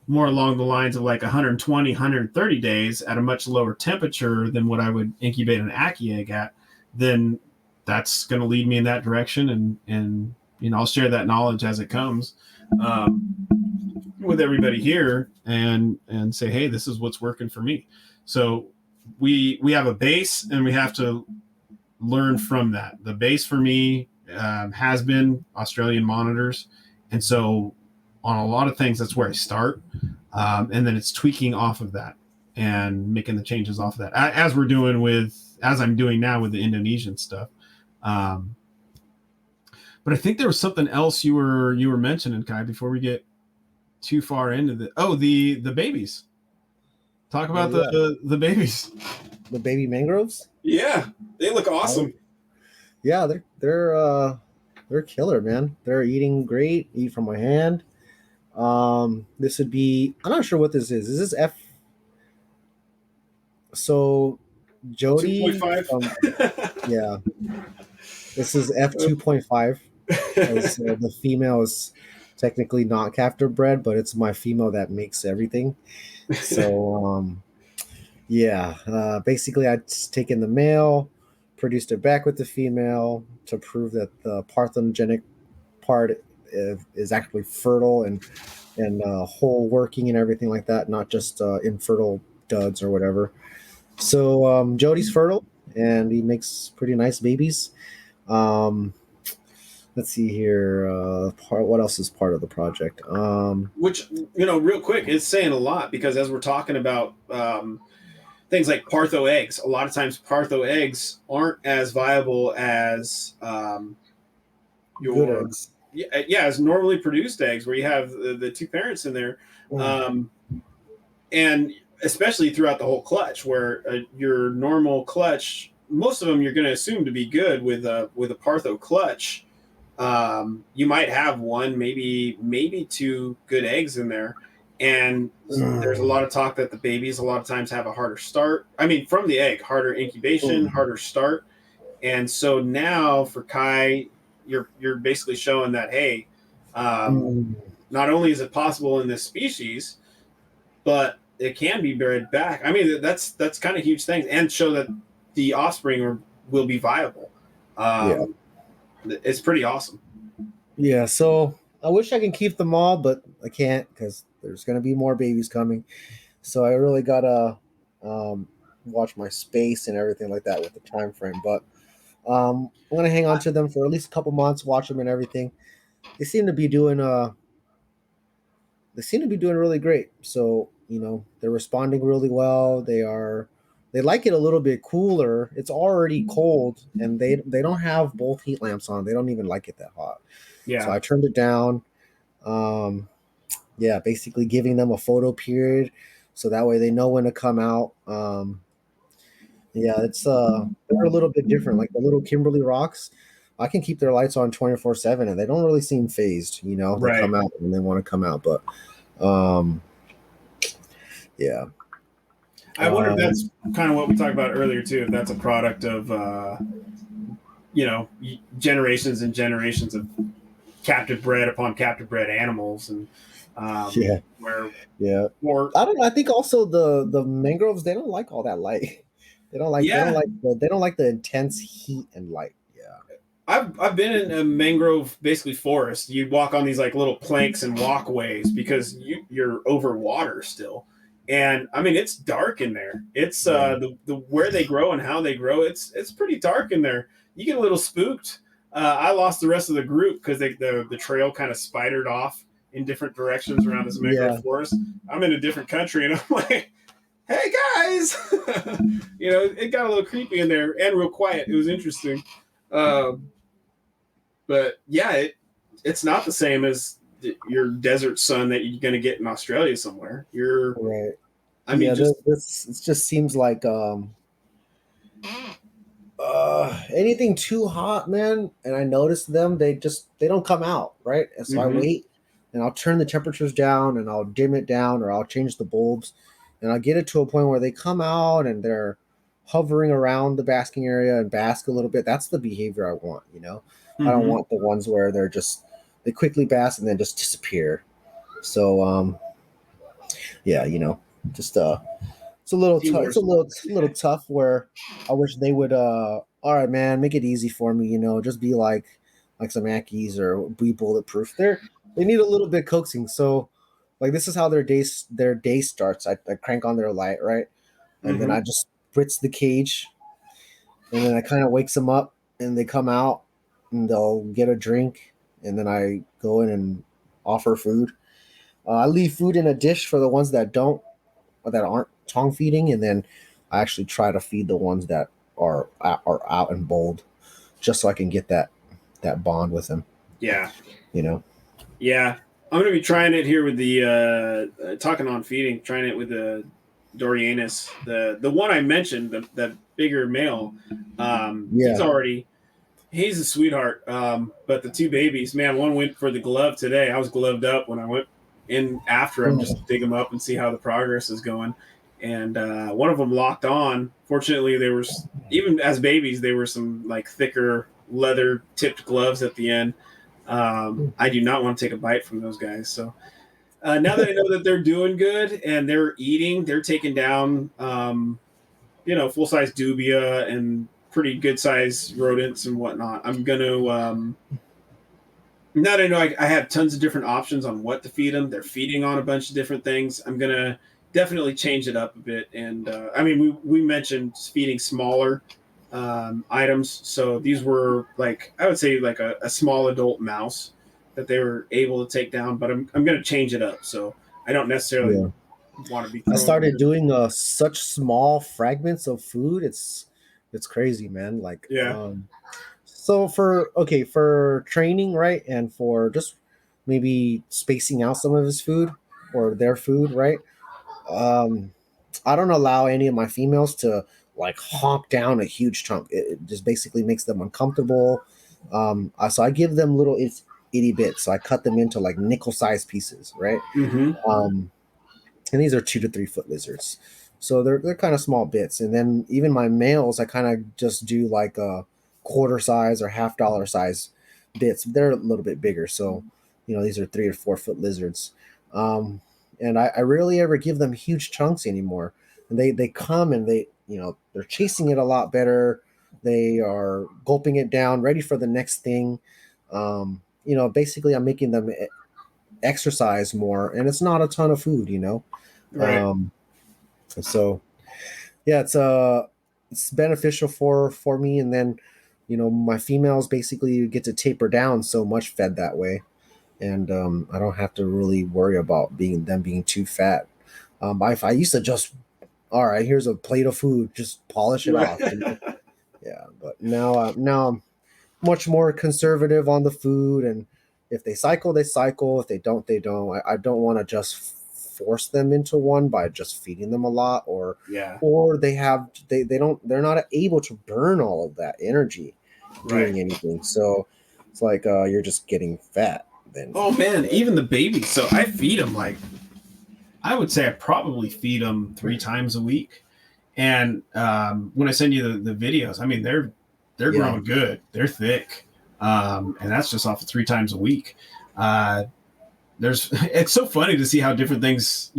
more along the lines of like 120, 130 days at a much lower temperature than what I would incubate an Aki egg at, then that's going to lead me in that direction. And, you know, I'll share that knowledge as it comes. With everybody here and say, hey, this is what's working for me. So we have a base and we have to learn from that. The base for me has been Australian monitors. And so on a lot of things, that's where I start. And then it's tweaking off of that and making the changes off of that, as I'm doing now with the Indonesian stuff. Um, but I think there was something else you were mentioning, Kai, before we get too far into the babies. Talk Oh about yeah, the babies. the baby mangroves. Yeah, they look Oh, awesome. yeah, they're killer, man. They're eating great. Eat from my hand. This would be. I'm not sure what this is. Is this F? So Jody 2.5. from yeah, this is F 2.5. As the female is technically not captive bred, but it's my female that makes everything. So yeah, basically I'd taken the male, produced it back with the female to prove that the parthenogenic part is actually fertile and whole working and everything like that, not just infertile duds or whatever. So Jody's fertile and he makes pretty nice babies. Um, let's see here. What else is part of the project? Which, real quick, it's saying a lot because as we're talking about things like Partho eggs, a lot of times Partho eggs aren't as viable as Good your eggs. yeah, as normally produced eggs where you have the two parents in there. Um, and especially throughout the whole clutch where your normal clutch, most of them you're going to assume to be good with a Partho clutch. You might have one, maybe two good eggs in there, and there's a lot of talk that the babies a lot of times have a harder start. I mean, from the egg, harder incubation, harder start, and so now for Kai, you're basically showing that hey, not only is it possible in this species, but it can be bred back. I mean, that's kind of huge things, and show that the offspring will be viable. Yeah. It's pretty awesome. Yeah, so I wish I can keep them all, but I can't because there's going to be more babies coming. So I really gotta um, watch my space and everything like that with the time frame. But I'm gonna hang on to them for at least a couple months, watch them and everything. They seem to be doing they seem to be doing really great. So they're responding really well. They like it a little bit cooler. It's already cold, and they don't have both heat lamps on. They don't even like it that hot. So Yeah. I turned it down. Um, yeah, basically giving them a photo period, so that way they know when to come out. Yeah, it's they're a little bit different. Like the little Kimberly rocks, I can keep their lights on 24/7, and they don't really seem phased. They come Right. out when they want to come out, but um, yeah. I wonder if that's kind of what we talked about earlier too. If that's a product of generations and generations of captive bred upon captive bred animals, and Yeah, where yeah. or I don't know. I think also the mangroves, they don't like all that light. yeah, They don't like the intense heat and light. Yeah. I've been in a mangrove basically forest. You walk on these like little planks and walkways because you're over water still, and I mean it's dark in there. It's Yeah. the where they grow and how they grow. It's pretty dark in there. You get a little spooked. I lost the rest of the group because the trail kind of spidered off in different directions around this mangrove Yeah. forest. I'm in a different country and I'm like, hey guys, it got a little creepy in there and real quiet. It was interesting. Um, but yeah, it's not the same as your desert sun that you're going to get in Australia somewhere. Right. I mean, Yeah, just this it just seems like anything too hot, man. And I notice them, they don't come out, right? And so I mm-hmm, wait and I'll turn the temperatures down and I'll dim it down or I'll change the bulbs and I'll get it to a point where they come out and they're hovering around the basking area and bask a little bit. That's the behavior I want. I don't mm-hmm. want the ones where they quickly bask and then just disappear. So yeah, just it's a little tough. It's Teamwork. a little tough. Where I wish they would. All right, man, make it easy for me. Just be like some Ackies or be bulletproof. They need a little bit coaxing. So, like this is how their day starts. I crank on their light, right, and then Mm-hmm. I just spritz the cage, and then I kind of wakes them up, and they come out, and they'll get a drink, and then I go in and offer food. I leave food in a dish for the ones that aren't tongue feeding, and then I actually try to feed the ones that are out and bold, just so I can get that bond with them. Yeah. You know. Yeah. I'm going to be trying it here with the talking on feeding, trying it with the Dorianus, the one I mentioned, the bigger male. Yeah. He's a sweetheart. But the two babies, man, one went for the glove today. I was gloved up when I went in after him, just to dig him up and see how the progress is going. And one of them locked on. Fortunately, they were, even as babies, they were some like thicker leather tipped gloves at the end. I do not want to take a bite from those guys. So now that I know that they're doing good and they're eating, they're taking down, full size dubia and pretty good size rodents and whatnot. I'm going to, now that I know I have tons of different options on what to feed them, they're feeding on a bunch of different things. I'm going to definitely change it up a bit. And we mentioned feeding smaller items. So these were like, I would say like a small adult mouse that they were able to take down, but I'm going to change it up. So I don't necessarily want to be I throwing started doing such small fragments of food. It's crazy, man. Like, yeah. So for training, right, and for just maybe spacing out some of his food or their food, right? Um, I don't allow any of my females to like honk down a huge chunk. It just basically makes them uncomfortable. So I give them little itty bits. So I cut them into like nickel-sized pieces, right? Mm-hmm. And these are 2 to 3 foot lizards, so they're kind of small bits. And then even my males, I kind of just do like a quarter size or $half size bits. They're a little bit bigger, so these are 3 to 4 foot lizards. And I rarely ever give them huge chunks anymore. And they come and they're chasing it a lot better. They are gulping it down, ready for the next thing. Basically I'm making them exercise more, and it's not a ton of food. Right. So yeah, it's beneficial for me. And then my females basically get to taper down so much fed that way, and I don't have to really worry about being too fat. If I used to just, all right, here's a plate of food, just polish it off. Yeah, but now I'm much more conservative on the food, and if they cycle, they cycle. If they don't, they don't. I don't want to just force them into one by just feeding them a lot, or Yeah. they're not able to burn all of that energy doing anything. So it's like you're just getting fat then. Oh man, even the babies. So I feed them like, I would say I probably feed them 3 times a week. And when I send you the videos, I mean they're growing good. They're thick, and that's just off of 3 times a week. It's so funny to see how different things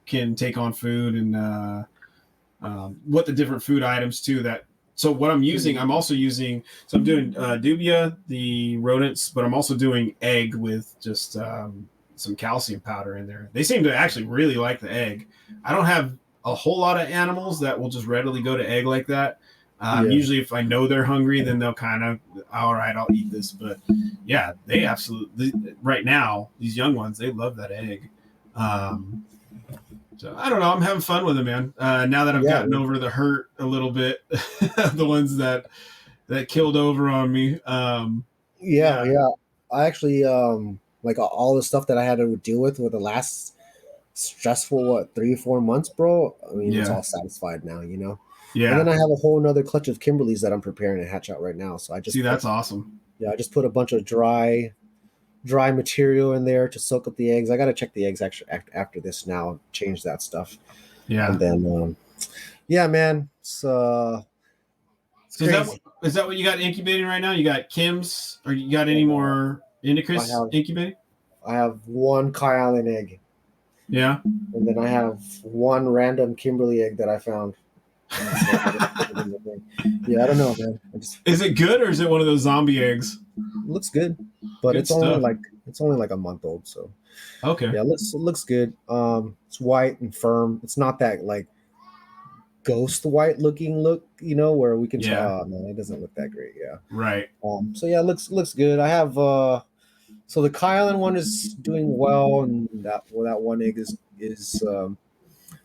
can take on food, and what the different food items too. So what I'm using, I'm also using. So I'm doing dubia, the rodents, but I'm also doing egg with just some calcium powder in there. They seem to actually really like the egg. I don't have a whole lot of animals that will just readily go to egg like that. Usually if I know they're hungry, then they'll kind of, all right, I'll eat this. But yeah, they absolutely, right now, these young ones, they love that egg. So I don't know. I'm having fun with it, man. Now that I've gotten over the hurt a little bit, the ones that killed over on me. Yeah. I actually, like all the stuff that I had to deal with the last stressful 3 or 4 months, bro. I mean, it's all satisfied now, Yeah. And then I have a whole nother clutch of Kimberleys that I'm preparing to hatch out right now. So I just that's awesome. Yeah, I just put a bunch of dry material in there to soak up the eggs. I got to check the eggs actually after this now, change that stuff. Yeah. And then, yeah, man. So is that what you got incubating right now? You got Kim's, or you got any more Indicus incubating? I have one Kai Island egg. Yeah. And then I have one random Kimberly egg that I found. Yeah, I don't know, man. Is it good, or is it one of those zombie eggs? It looks good, but good it's stuff. only like a month old. So okay. Yeah, it looks good. It's white and firm. It's not that like ghost white looking look, where we can tell. Oh, no, it doesn't look that great. Yeah. Right. So yeah, it looks good. I have so the Kai Island one is doing well, and that one egg is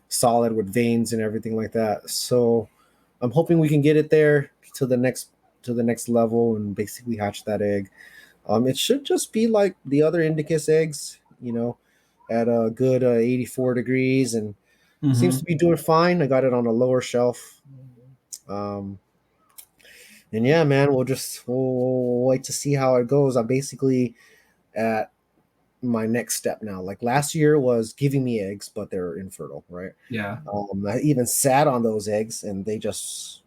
solid with veins and everything like that. So I'm hoping we can get it there to the next to the next level and basically hatch that egg. It should just be like the other Indicus eggs, at a good 84 degrees, and seems to be doing fine. I got it on a lower shelf. Um, and yeah, man, we'll wait to see how it goes. I'm basically at my next step now. Like last year was giving me eggs, but they're infertile, right? Yeah. I even sat on those eggs, and they just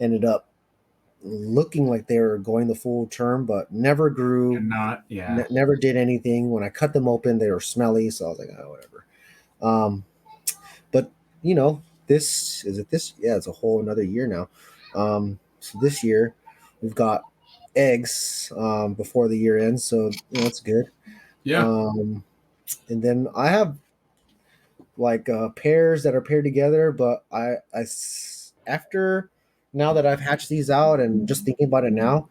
ended up looking like they were going the full term, but never grew. And not, yeah. Never did anything. When I cut them open, they were smelly, so I was like, oh, whatever. But this is it. This it's a whole another year now. So this year we've got eggs before the year ends, so it's good. Yeah. And then I have like pairs that are paired together, but I after now that I've hatched these out and just thinking about it now,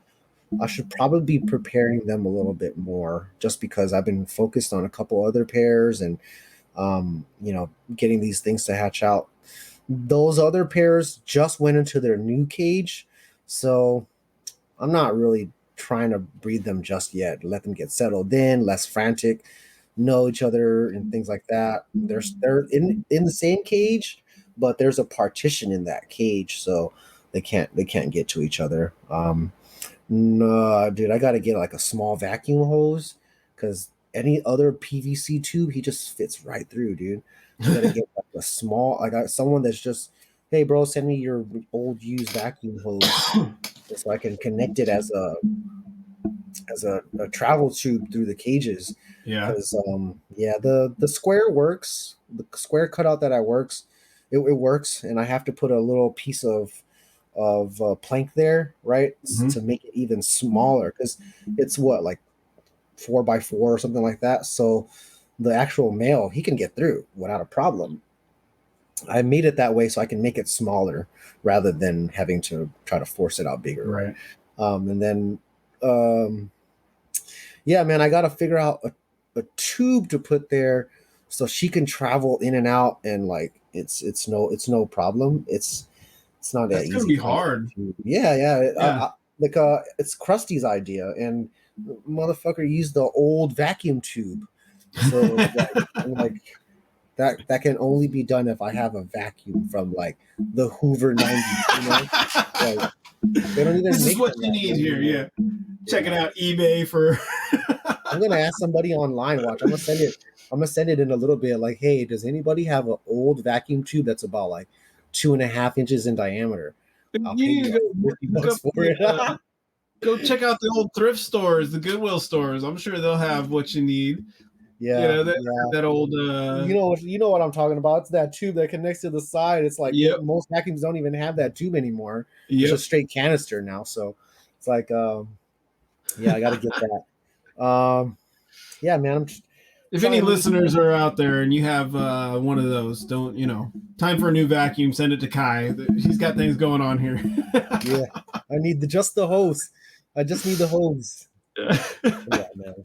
I should probably be preparing them a little bit more, just because I've been focused on a couple other pairs and getting these things to hatch out. Those other pairs just went into their new cage, so I'm not really trying to breed them just yet. Let them get settled in, less frantic, know each other and things like that. They're in the same cage, but there's a partition in that cage, so they can't get to each other. No, dude, I gotta get like a small vacuum hose, because any other PVC tube, he just fits right through, dude. You gotta get like a small. I got someone that's just, hey, bro, send me your old used vacuum hose, so I can connect it as a travel tube through the cages. Yeah. Because the square works. The square cutout that it works, and I have to put a little piece of plank there, right, to make it even smaller, because it's like 4x4 or something like that. So the actual male, he can get through without a problem. I made it that way so I can make it smaller rather than having to try to force it out bigger. Right. And then yeah, man, I gotta figure out a tube to put there so she can travel in and out, and like it's no problem. It's not that easy. It's gonna be hard. Yeah. It's Krusty's idea, and motherfucker used the old vacuum tube. So like that can only be done if I have a vacuum from like the Hoover 90s. Like, they don't even this make is what you need here. Yeah. Checking out eBay for. I'm gonna ask somebody online. Watch. I'm gonna send it in a little bit. Like, hey, does anybody have an old vacuum tube that's about like 2.5 inches in diameter? I'll pay you like $50 for it. Go check out the old thrift stores, the Goodwill stores. I'm sure they'll have what you need. Yeah, that old. You know what I'm talking about. It's that tube that connects to the side. It's like most vacuums don't even have that tube anymore. It's a straight canister now. So it's like, I got to get that. Yeah, man. If any listeners are out there and you have one of those, don't time for a new vacuum, send it to Kai. He's got things going on here. Yeah, I need just the hose. I just need the hose. Yeah, man.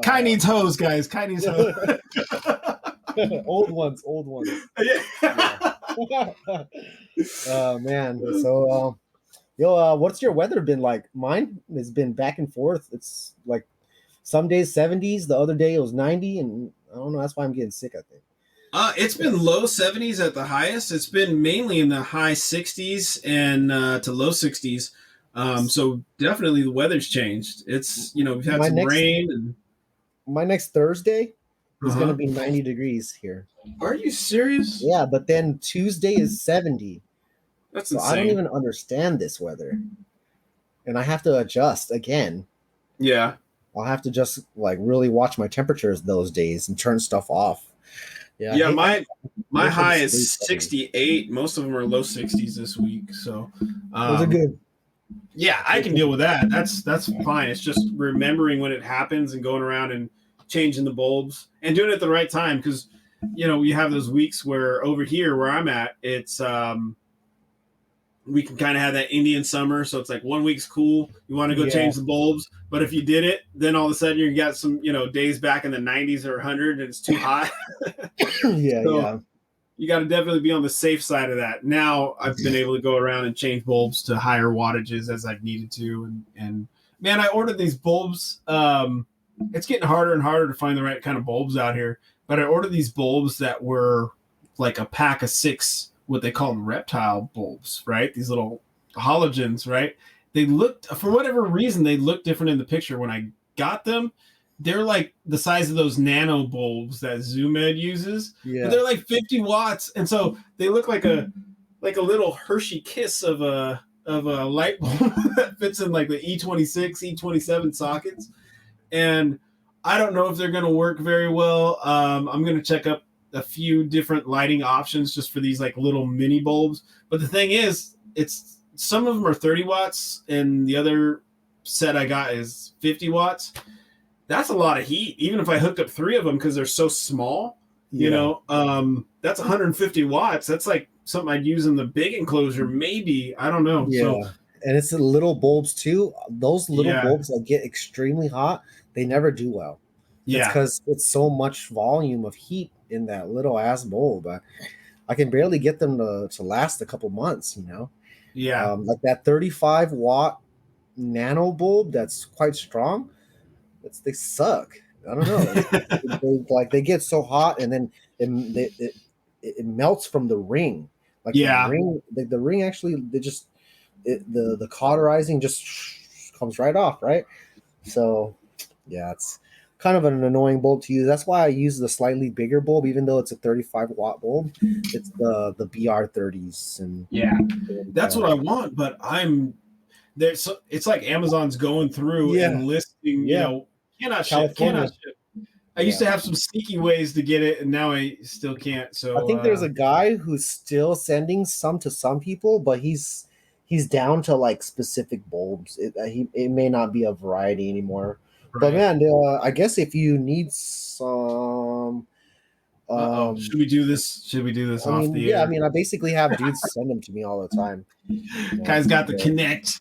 Kai needs hose, guys. Kai needs hose. old ones. Yeah. Man. So, what's your weather been like? Mine has been back and forth. It's like some days 70s, the other day it was 90, and I don't know. That's why I'm getting sick, I think. It's been low 70s at the highest. It's been mainly in the high 60s and to low 60s. So definitely the weather's changed. It's, we've had some rain. And my next Thursday is going to be 90 degrees here. Are you serious? Yeah, but then Tuesday is 70. That's so insane. I don't even understand this weather. And I have to adjust again. Yeah. I'll have to just like really watch my temperatures those days and turn stuff off. Yeah, my high is 68. Most of them are low 60s this week. So those are good. Yeah, I can deal with that. That's fine. It's just remembering when it happens and going around and changing the bulbs and doing it at the right time, because you have those weeks where over here where I'm at, it's we can kind of have that Indian summer. So it's like 1 week's cool. You want to go change the bulbs. But if you did it, then all of a sudden you got some, days back in the 90s or 100 and it's too hot. you got to definitely be on the safe side of that. Now I've been able to go around and change bulbs to higher wattages as I've needed to. And man, I ordered these bulbs. It's getting harder and harder to find the right kind of bulbs out here. But I ordered these bulbs that were like a pack of 6, what they call them, reptile bulbs, right? These little halogens, right? They looked, for whatever reason, they looked different in the picture. When I got them, they're like the size of those nano bulbs that ZoomEd uses. Yeah. But they're like 50 watts. And so they look like a little Hershey kiss of a light bulb that fits in like the E26, E27 sockets. And I don't know if they're going to work very well. I'm going to check up a few different lighting options just for these like little mini bulbs. But the thing is, it's some of them are 30 watts and the other set I got is 50 watts. That's a lot of heat, even if I hooked up 3 of them because they're so small. You know, that's 150 watts. That's like something I'd use in the big enclosure, maybe. I don't know. Yeah. So, and it's the little bulbs too. Those little bulbs that get extremely hot, they never do well. Yeah. It's because it's so much volume of heat in that little ass bulb. I can barely get them to last a couple months, you know? Yeah. Like that 35 watt nano bulb that's quite strong. They suck. I don't know. They get so hot and then it melts from the ring. Like the ring actually the cauterizing just comes right off, right? So yeah, it's kind of an annoying bulb to use. That's why I use the slightly bigger bulb, even though it's a 35 watt bulb. It's the BR30s and that's what I want. But I'm there. So it's like Amazon's going through and listing. You know, cannot ship. I used to have some sneaky ways to get it, and now I still can't. So I think there's a guy who's still sending some to some people, but he's down to like specific bulbs. It may not be a variety anymore. Right. But man, I guess if you need some, should we do this? Should we do this off the air? Yeah, I mean, I basically have dudes send them to me all the time. Guy's got the connect.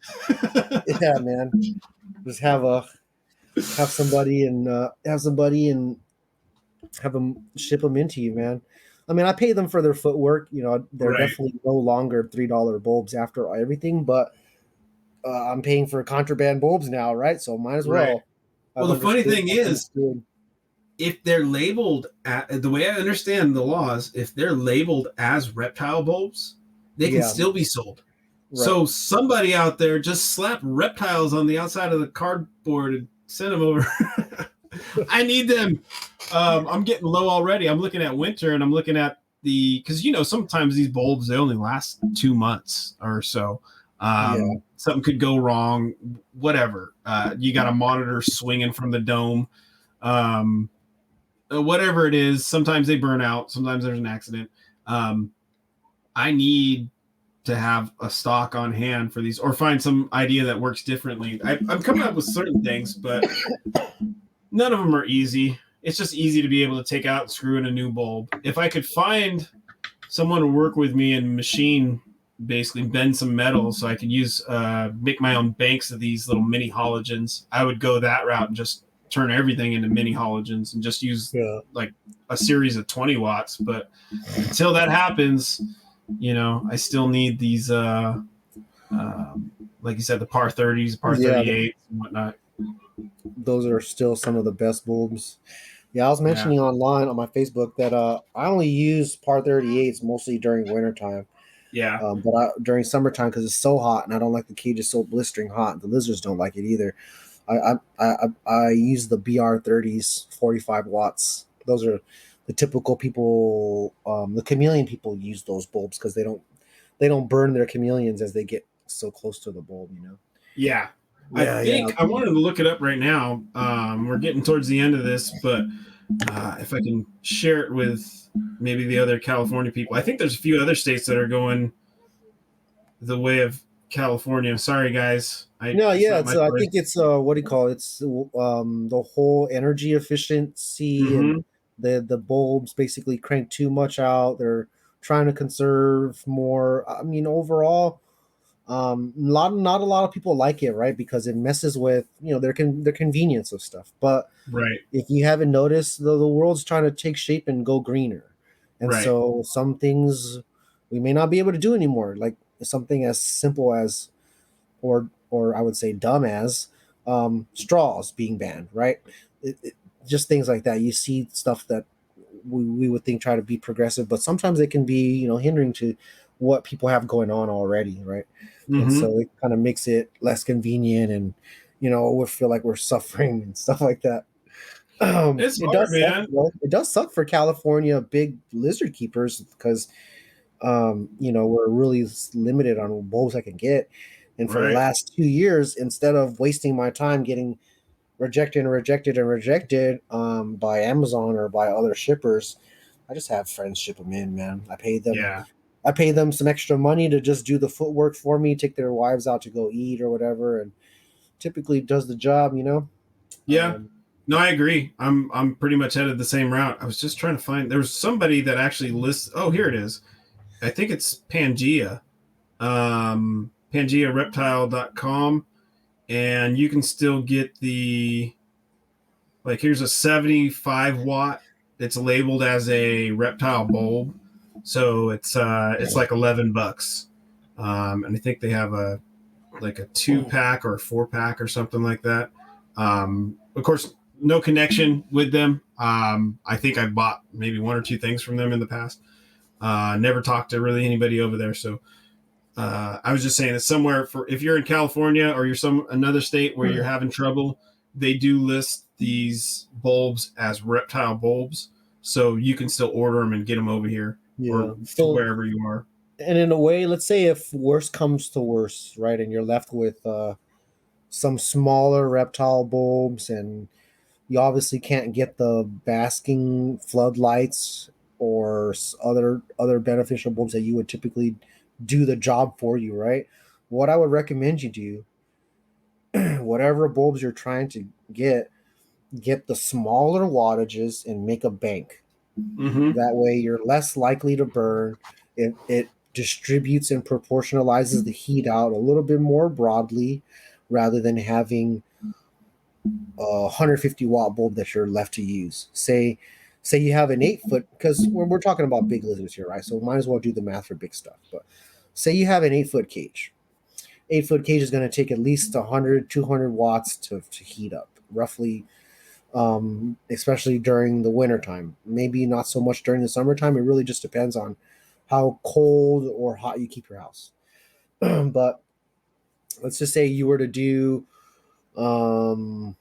Yeah, man. Just have somebody and have them ship them into you, man. I mean, I pay them for their footwork. You know, they're definitely no longer $3 bulbs after everything, but I'm paying for contraband bulbs now, right? So might as well. Well, the funny thing is, if they're labeled the way I understand the laws, if they're labeled as reptile bulbs, they can still be sold. Right. So somebody out there just slap reptiles on the outside of the cardboard and send them over. I need them. I'm getting low already. I'm looking at winter and I'm looking at because you know sometimes these bulbs they only last 2 months or so. Something could go wrong. Whatever. You got a monitor swinging from the dome. Whatever it is. Sometimes they burn out. Sometimes there's an accident. I need to have a stock on hand for these, or find some idea that works differently. I'm coming up with certain things, but none of them are easy. It's just easy to be able to take out and screw in a new bulb. If I could find someone to work with me and machine, basically bend some metal so I could use, make my own banks of these little mini halogens, I would go that route and just turn everything into mini halogens and just use like a series of 20 watts. But until that happens, you know, I still need these, like you said, the par 30s, par 38s and whatnot. Those are still some of the best bulbs. Yeah, I was mentioning online on my Facebook that I only use par 38s mostly during wintertime. Yeah. But during summertime, because it's so hot and I don't like the cages so blistering hot. The lizards don't like it either. I use the BR30s, 45 watts. Those are the typical people. The chameleon people use those bulbs because they don't burn their chameleons as they get so close to the bulb. You know. Yeah. I think I wanted to look it up right now. We're getting towards the end of this, but if I can share it with maybe the other California people. I think there's a few other states that are going the way of California. Sorry, guys. I think it's what do you call it? It's the whole energy efficiency and the bulbs basically crank too much out. They're trying to conserve more. I mean, overall, not a lot of people like it, right? Because it messes with their convenience of stuff. But if you haven't noticed, the world's trying to take shape and go greener, And Right. so some things we may not be able to do anymore, like something as simple as, or I would say dumb as, straws being banned, right? Just things like that. You see stuff that we would think try to be progressive, but sometimes it can be, hindering to what people have going on already, right? And Mm-hmm. so it kind of makes it less convenient, and we feel like we're suffering and stuff like that. It's It hard, does suck, man. It does suck for California big lizard keepers because we're really limited on bulbs I can get. And for the Right. last 2 years, instead of wasting my time getting rejected and rejected and rejected by Amazon or by other shippers, I just have friends ship them in, man. Yeah. I pay them some extra money to just do the footwork for me, take their wives out to go eat or whatever, and typically does the job. Yeah. Um, No, I agree. I'm pretty much headed the same route. I was just trying to find. There was somebody that actually lists. Oh, here it is. I think it's Pangea. PangeaReptile.com, and you can still get the, like, here's a 75 watt. It's labeled as a reptile bulb, so it's like $11. And I think they have a like a 2 pack or a 4 pack or something like that. Of course, no connection with them. I think I've bought maybe one or two things from them in the past. Never talked to really anybody over there. So I was just saying it's somewhere for if you're in California or you're some another state where you're having trouble, they do list these bulbs as reptile bulbs, so you can still order them and get them over here or yeah. to So, wherever you are. and in a way, let's say if worse comes to worse, right, and you're left with some smaller reptile bulbs, and you obviously can't get the basking floodlights or other beneficial bulbs that you would typically do the job for you, right? What I would recommend you do, whatever bulbs you're trying to get the smaller wattages and make a bank. Mm-hmm. That way you're less likely to burn. It distributes and proportionalizes the heat out a little bit more broadly rather than having a 150-watt bulb that you're left to use. Say you have an 8 foot, because when we're talking about big lizards here, right? So might as well do the math for big stuff. But say you have an 8 foot cage. 8 foot cage is going to take at least 100, 200 watts to heat up, roughly, especially during the wintertime. Maybe not so much during the summertime. It really just depends on how cold or hot you keep your house. But let's just say you were to do um,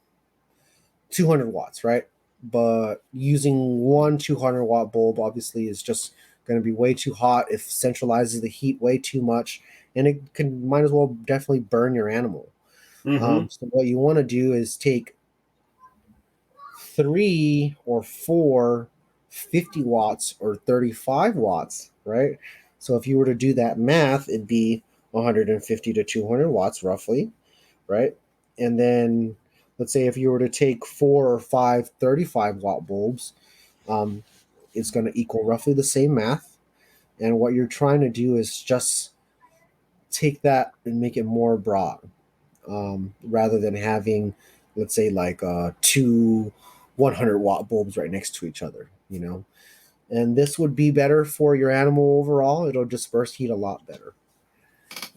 200 watts, right? But using one 200-watt bulb obviously is just going to be way too hot. It centralizes the heat way too much, and it can might as well definitely burn your animal. Mm-hmm. So what you want to do is take 3 or 4 50 watts or 35 watts, right? So if you were to do that math, it'd be 150 to 200 watts roughly, right? And then let's say if you were to take 4 or 5 35-watt bulbs, um, it's going to equal roughly the same math. And what you're trying to do is just take that and make it more broad, rather than having, let's say, like two 100-watt bulbs right next to each other. And this would be better for your animal overall. It'll disperse heat a lot better.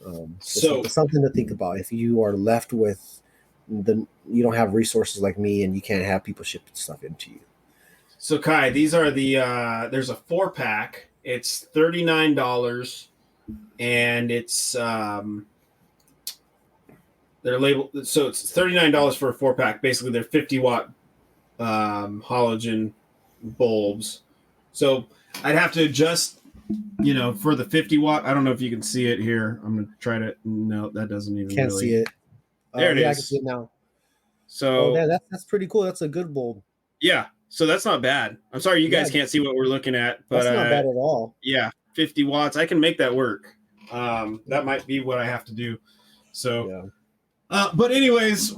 So So something to think about if you are left with you don't have resources like me and you can't have people ship stuff into you. So Kai, these are the there's a 4 pack. It's $39, and it's they're labeled, so it's $39 for a 4 pack. Basically, they're 50-watt halogen bulbs. So I'd have to adjust, for the 50-watt. I don't know if you can see it here. I'm gonna try to. No, that doesn't even Can't see really. it. There it Yeah, I can see is. it now. Oh, So damn, that's pretty cool. That's a good bulb. yeah, so that's not bad. I'm sorry you Yeah, guys can't see what we're looking at, but that's not bad at all. yeah, 50 watts. I can make that work. That might be what I have to do. So, Yeah. but anyways,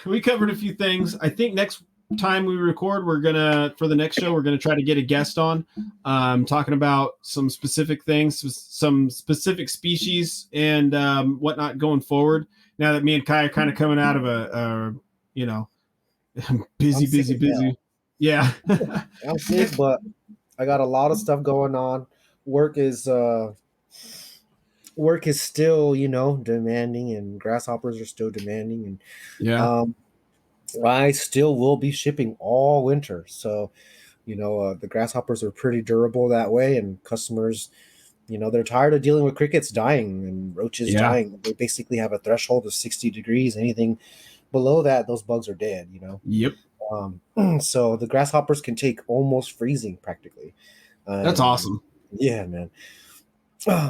we covered a few things. I think next time we record, for the next show, we're gonna try to get a guest on, talking about some specific things, some specific species, and whatnot going forward. Now that me and Kai are kind of coming out of a I'm sick busy. as hell. Yeah. I'm sick, but I got a lot of stuff going on. Work is work is still, demanding, and grasshoppers are still demanding, and Yeah. um, I still will be shipping all winter. So, the grasshoppers are pretty durable that way, and customers, they're tired of dealing with crickets dying and roaches Yeah. dying. They basically have a threshold of 60 degrees. Anything below that, those bugs are dead. Yep. So the grasshoppers can take almost freezing practically. That's And awesome. yeah, man.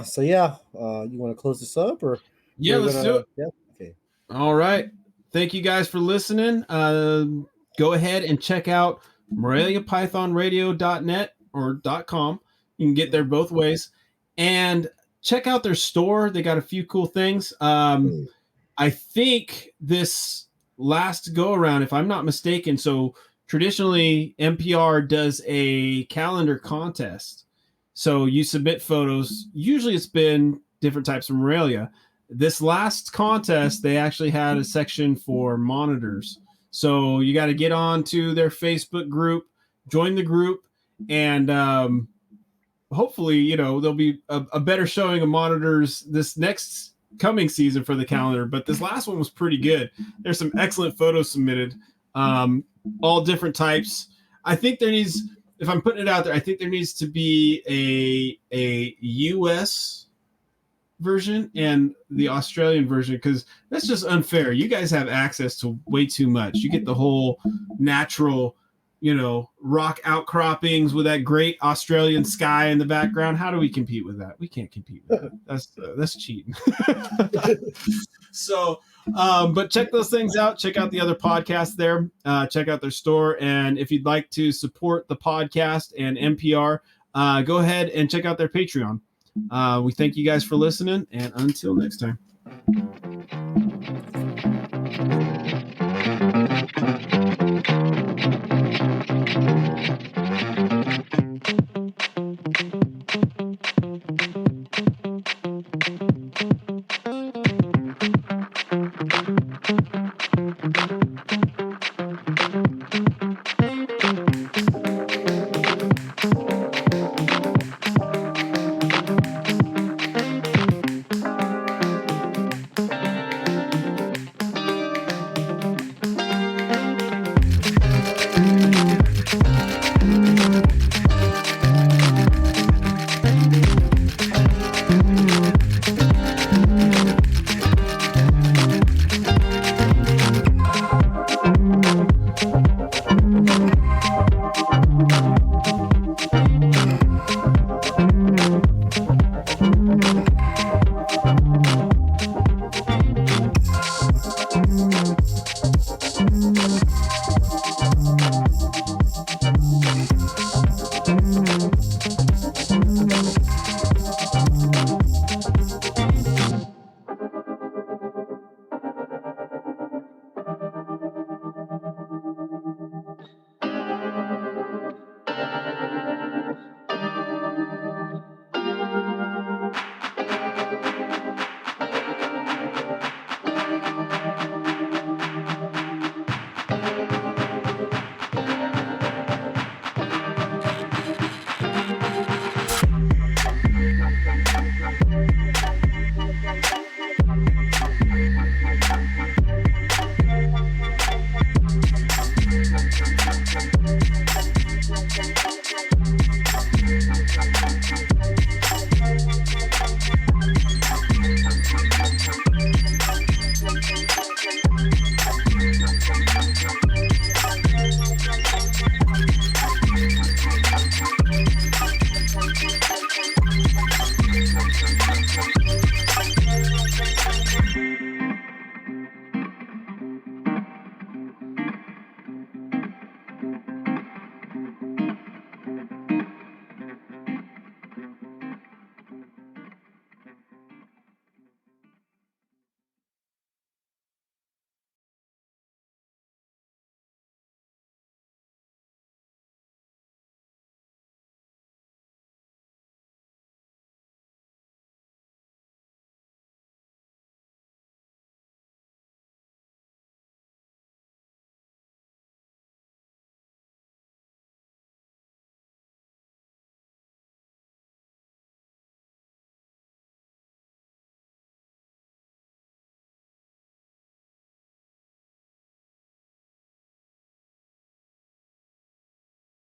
So yeah, you want to close this up, or Yeah, we're let's do gonna? it. Yeah, okay. All right. Thank you guys for listening. Go ahead and check out MoreliaPythonRadio.net or .com. You can get there both ways. And check out their store. They got a few cool things. I think this last go around, if I'm not mistaken, so traditionally NPR does a calendar contest. So you submit photos. Usually it's been different types of Morelia. This last contest, they actually had a section for monitors. So you got to get on to their Facebook group, join the group, and hopefully, there'll be a better showing of monitors this next coming season for the calendar. But this last one was pretty good. There's some excellent photos submitted, all different types. I think there needs, if I'm putting it out there, I think there needs to be a US version and the Australian version, because that's just unfair. You guys have access to way too much. You get the whole natural, rock outcroppings with that great Australian sky in the background. How do we compete with that? We can't compete with that. That's cheating. So, but check those things out. Check out the other podcasts there. Check out their store. And if you'd like to support the podcast and NPR, go ahead and check out their Patreon. We thank you guys for listening, and until next time.